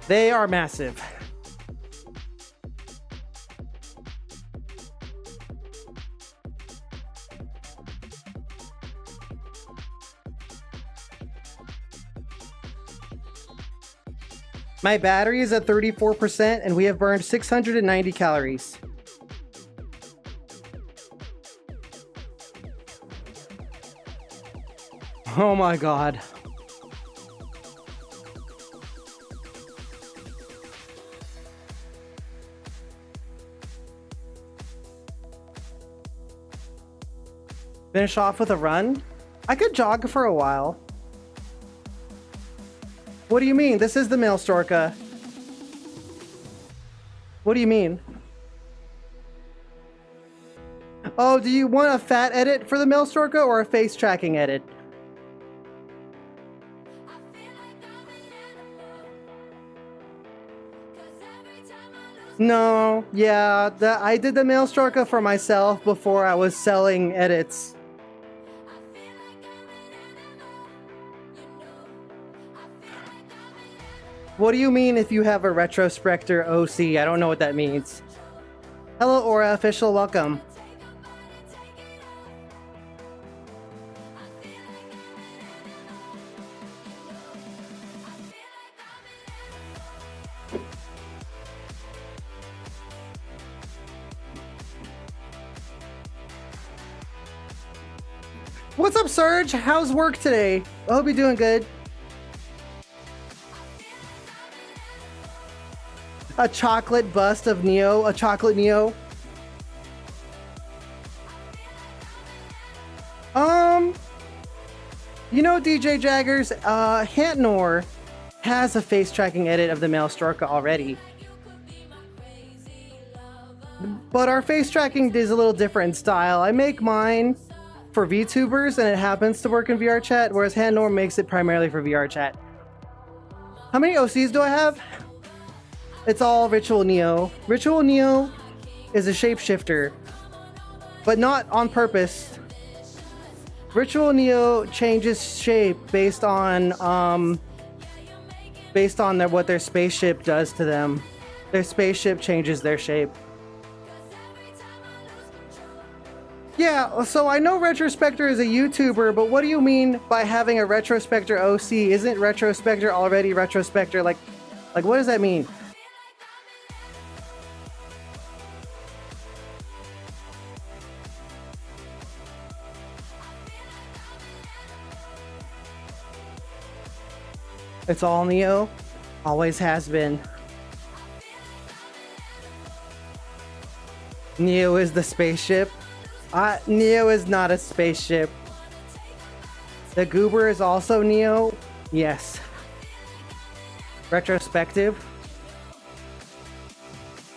They are massive. My battery is at 34% and we have burned 690 calories. Oh my god. Finish off with a run? I could jog for a while. What do you mean? This is the male Storka. What do you mean? Oh, do you want a fat edit for the male Storka or a face tracking edit? No, yeah, I did the male Storka for myself before I was selling edits. What do you mean if you have a Retrospector OC? I don't know what that means. Hello, Aura Official, welcome. What's up, Serge? How's work today? I hope you're doing good. A chocolate bust of Neo, a chocolate Neo. You know, DJ Jaggers, Hantnor has a face tracking edit of the male Storka already. But our face tracking is a little different in style. I make mine for VTubers and it happens to work in VRChat, whereas Hantnor makes it primarily for VRChat. How many OCs do I have? It's all Ritual Neo. Ritual Neo is a shapeshifter, but not on purpose. Ritual Neo changes shape based on what their spaceship does to them. Their spaceship changes their shape. Yeah, so I know Retrospector is a YouTuber, but what do you mean by having a Retrospector OC? Isn't Retrospector already Retrospector? Like what does that mean? It's all Neo. Always has been. Neo is the spaceship. Neo is not a spaceship. The Goober is also Neo. Yes. Retrospective.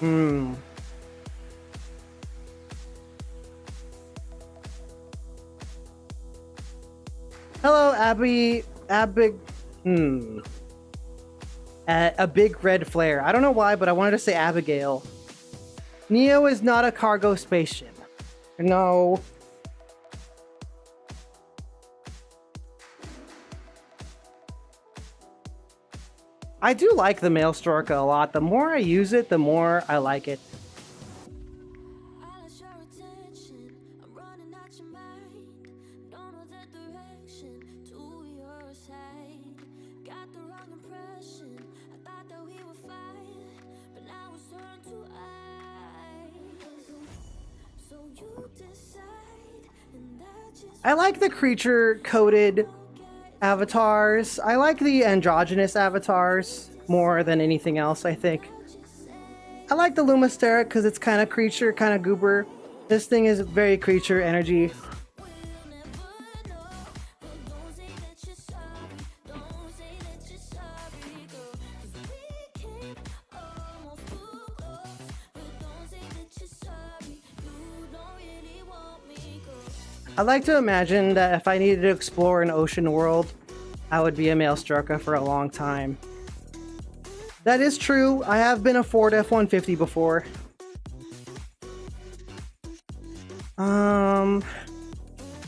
Hello, Abby. A big red flare. I don't know why, but I wanted to say Abigail. Neo is not a cargo spaceship. No. I do like the male Storka a lot. The more I use it, the more I like it. I like the creature-coded avatars. I like the androgynous avatars more than anything else, I think. I like the Lumastera because it's kind of creature, kind of goober. This thing is very creature energy. I like to imagine that if I needed to explore an ocean world, I would be a male Storka for a long time. That is true. I have been a Ford F-150 before.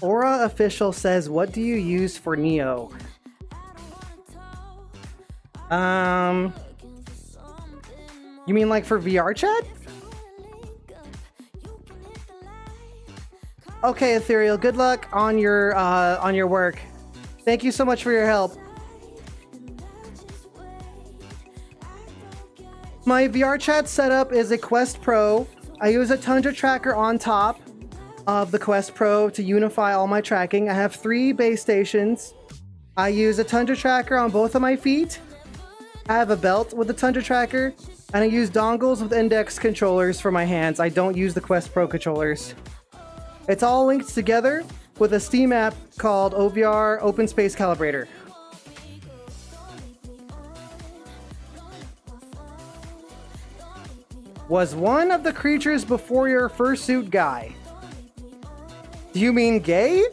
Aura Official says, what do you use for Neo? You mean like for VRChat? Okay, Ethereal, good luck on your work. Thank you so much for your help. My VRChat setup is a Quest Pro. I use a Tundra tracker on top of the Quest Pro to unify all my tracking. I have 3 base stations. I use a Tundra tracker on both of my feet. I have a belt with the Tundra tracker, and I use dongles with index controllers for my hands. I don't use the Quest Pro controllers. It's all linked together with a Steam app called OVR Open Space Calibrator. Was one of the creatures before your fursuit guy? Do you mean gay?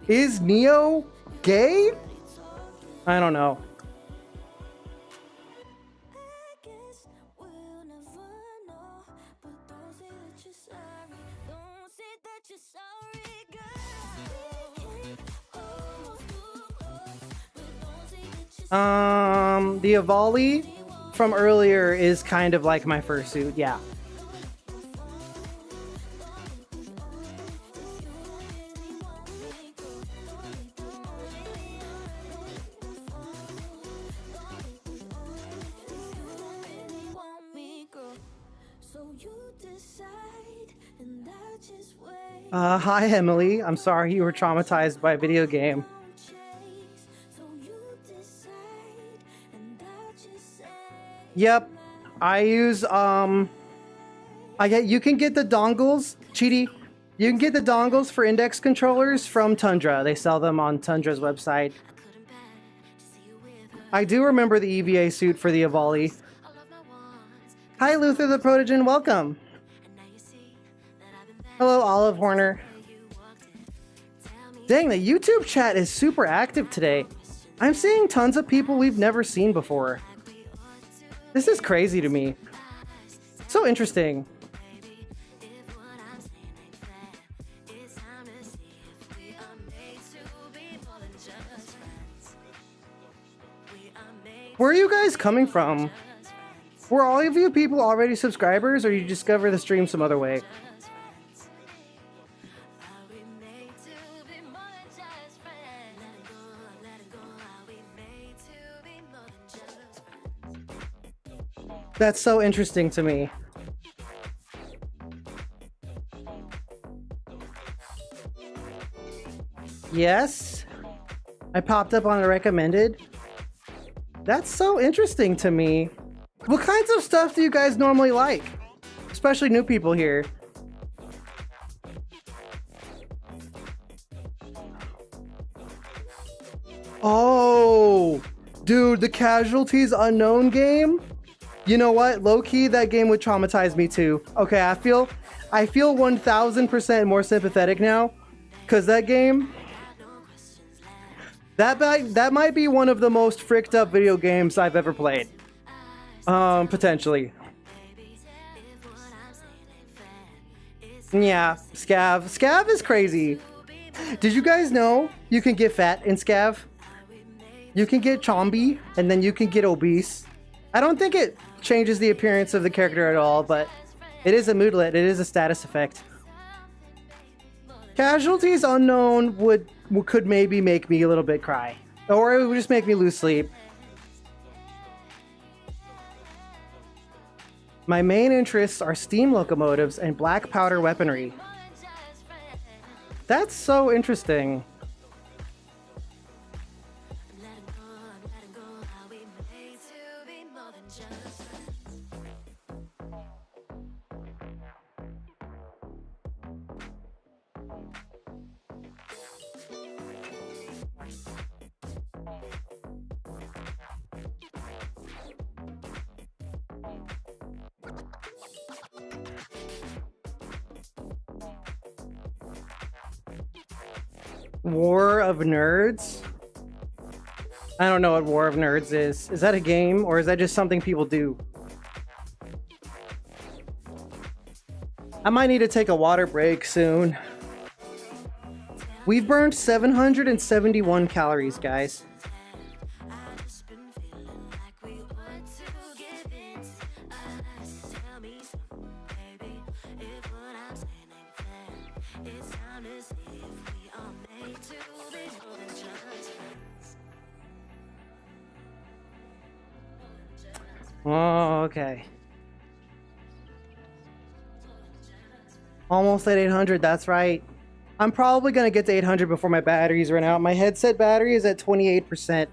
Is Neo gay? I don't know. The Avali from earlier is kind of like my fursuit, yeah. Hi Emily, I'm sorry you were traumatized by a video game. Yep, I use you can get the dongles, Cheaty. You can get the dongles for index controllers from Tundra. They sell them on Tundra's website. I do remember the EVA suit for the Avali. Hi Luther the Protogen, welcome. Hello Olive Horner. Dang, the YouTube chat is super active today. I'm seeing tons of people we've never seen before. This is crazy to me. So interesting. Where are you guys coming from? Were all of you people already subscribers, or you discover the stream some other way? That's so interesting to me. Yes, I popped up on the recommended. That's so interesting to me. What kinds of stuff do you guys normally like? Especially new people here. Oh, dude, the Casualties Unknown game? You know what? Low-key, that game would traumatize me too. Okay, I feel 1000% more sympathetic now. Cause that game, that might be one of the most fricked up video games I've ever played. Potentially. Yeah, Scav. Scav is crazy. Did you guys know you can get fat in Scav? You can get chomby, and then you can get obese. I don't think it changes the appearance of the character at all, but it is a moodlet. It is a status effect. Casualties Unknown could maybe make me a little bit cry, or it would just make me lose sleep. My main interests are steam locomotives and black powder weaponry. That's so interesting. War of Nerds? I don't know what War of Nerds is. Is that a game, or is that just something people do? I might need to take a water break soon. We've burned 771 calories, guys. Oh, okay. Almost at 800, that's right. I'm probably gonna get to 800 before my batteries run out. My headset battery is at 28%,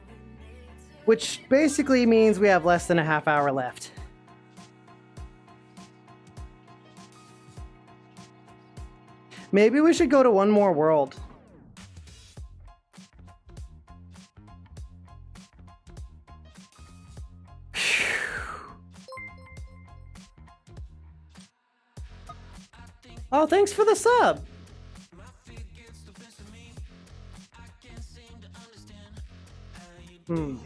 which basically means we have less than a half hour left. Maybe we should go to one more world. Oh, thanks for the sub. Hmm.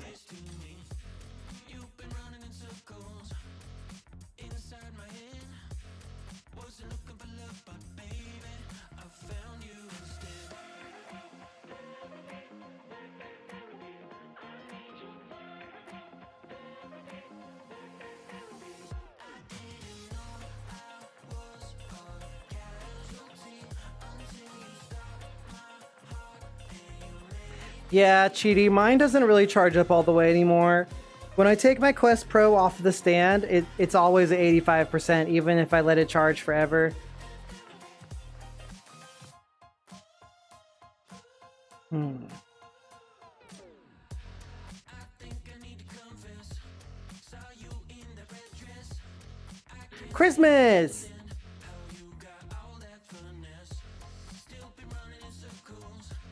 Yeah, Cheaty, mine doesn't really charge up all the way anymore. When I take my Quest Pro off of the stand, it's always at 85%, even if I let it charge forever. Christmas!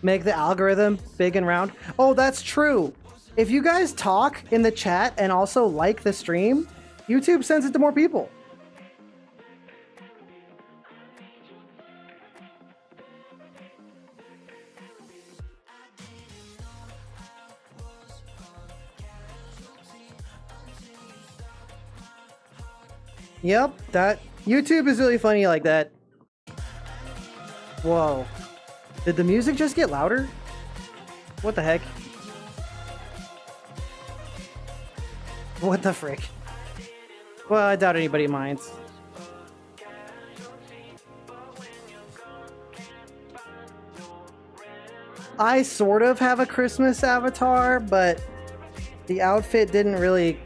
Make the algorithm big and round. Oh, that's true. If you guys talk in the chat and also like the stream, YouTube sends it to more people. Yep, that YouTube is really funny like that. Whoa. Did the music just get louder? What the heck? What the frick? Well, I doubt anybody minds. I sort of have a Christmas avatar, but the outfit didn't really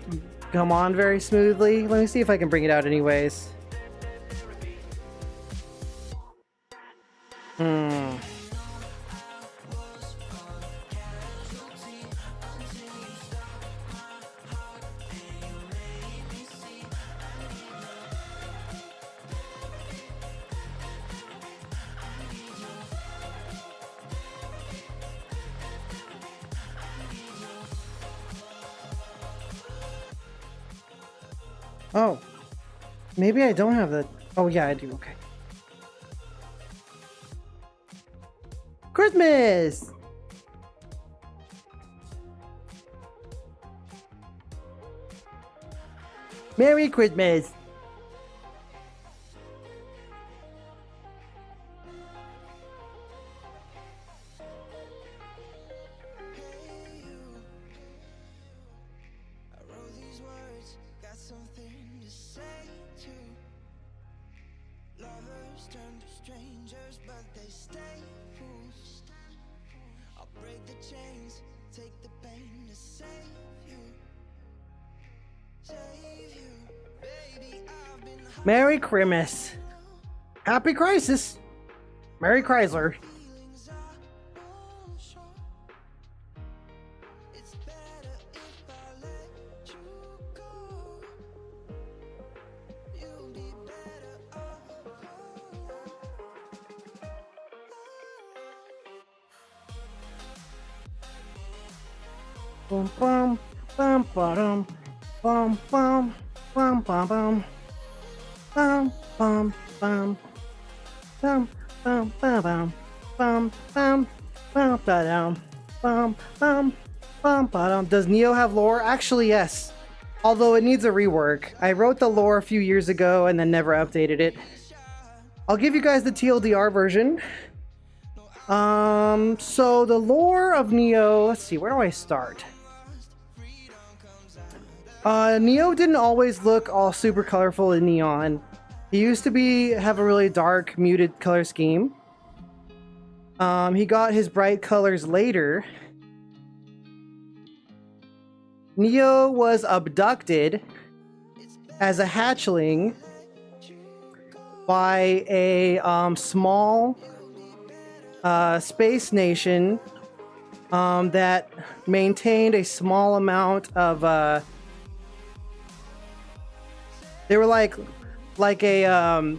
come on very smoothly. Let me see if I can bring it out anyways. Oh, maybe I don't have the... Oh yeah, I do, okay. Christmas! Merry Christmas! Merry Christmas. Happy Crisis. Merry Chrysler. Bum bum bum bum bum bum bum bum bum. Bum bum bum bum bum bum bum bum bum bum bum bum bum bum. Does Neo have lore? Actually, yes. Although it needs a rework. I wrote the lore a few years ago and then never updated it. I'll give you guys the TLDR version. So the lore of Neo. Let's see. Where do I start? Neo didn't always look all super colorful and neon. He used to have a really dark, muted color scheme. He got his bright colors later. Neo was abducted as a hatchling by a small space nation that maintained a small amount of they were like a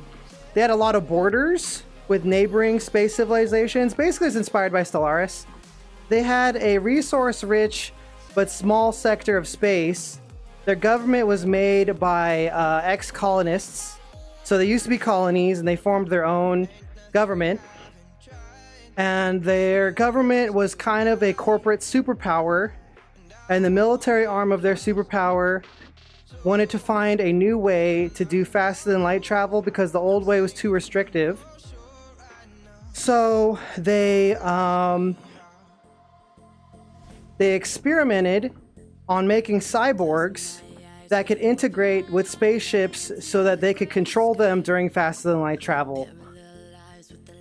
they had a lot of borders with neighboring space civilizations. Basically, it's inspired by Stellaris. They had a resource-rich but small sector of space. Their government was made by ex-colonists. So they used to be colonies, and they formed their own government. And their government was kind of a corporate superpower. And the military arm of their superpower wanted to find a new way to do faster than light travel because the old way was too restrictive. So they experimented on making cyborgs that could integrate with spaceships so that they could control them during faster than light travel.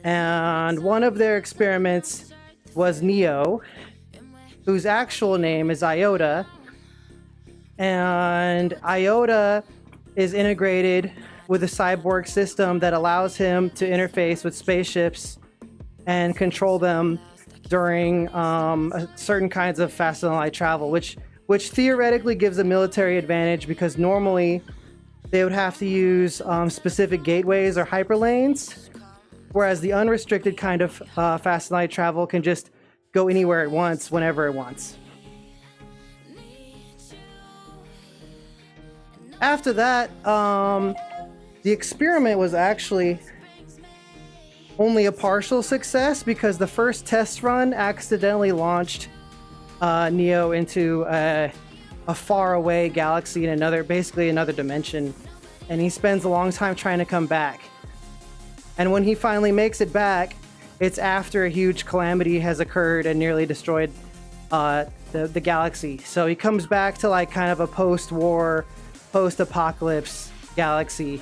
And one of their experiments was Neo, whose actual name is Iota. And Iota is integrated with a cyborg system that allows him to interface with spaceships and control them during certain kinds of faster than light travel, which theoretically gives a military advantage because normally they would have to use specific gateways or hyperlanes, whereas the unrestricted kind of fast light travel can just go anywhere it wants, whenever it wants. After that, the experiment was actually only a partial success because the first test run accidentally launched Neo into a faraway galaxy in basically another dimension, and he spends a long time trying to come back. And when he finally makes it back, it's after a huge calamity has occurred and nearly destroyed the galaxy. So he comes back to like kind of a post-war, post-apocalypse galaxy.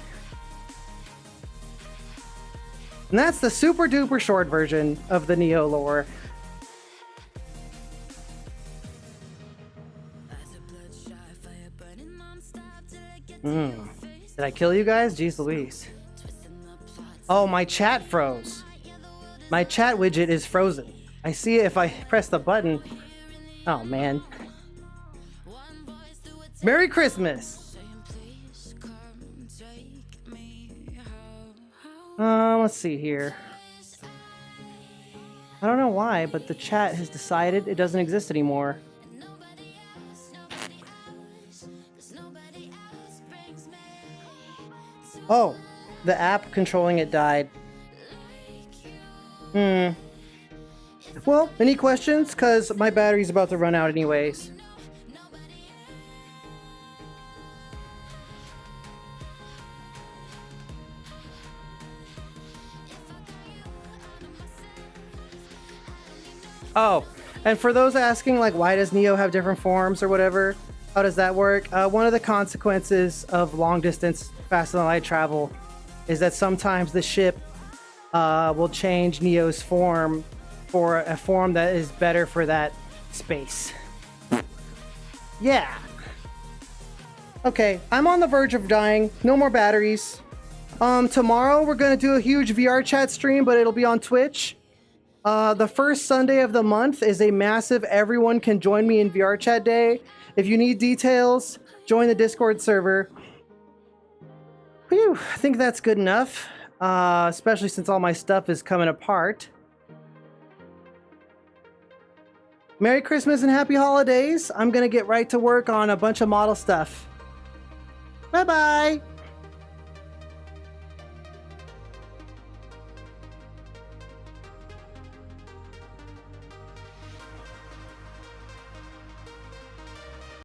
And that's the super duper short version of the Neo lore. Did I kill you guys? Jeez Louise. Oh, my chat froze. My chat widget is frozen. I see it if I press the button. Oh, man. Merry Christmas! Let's see here. I don't know why, but the chat has decided it doesn't exist anymore. Oh, the app controlling it died. Well, any questions? Because my battery's about to run out anyways. Oh, and for those asking, like, why does Neo have different forms or whatever? How does that work? One of the consequences of long-distance faster than light travel is that sometimes the ship will change Neo's form for a form that is better for that space. Yeah. Okay, I'm on the verge of dying. No more batteries. Tomorrow we're gonna do a huge VRChat stream, but it'll be on Twitch. The first Sunday of the month is a massive everyone can join me in VRChat day. If you need details, join the Discord server. Whew, I think that's good enough, especially since all my stuff is coming apart. Merry Christmas and Happy Holidays. I'm gonna get right to work on a bunch of model stuff. Bye-bye.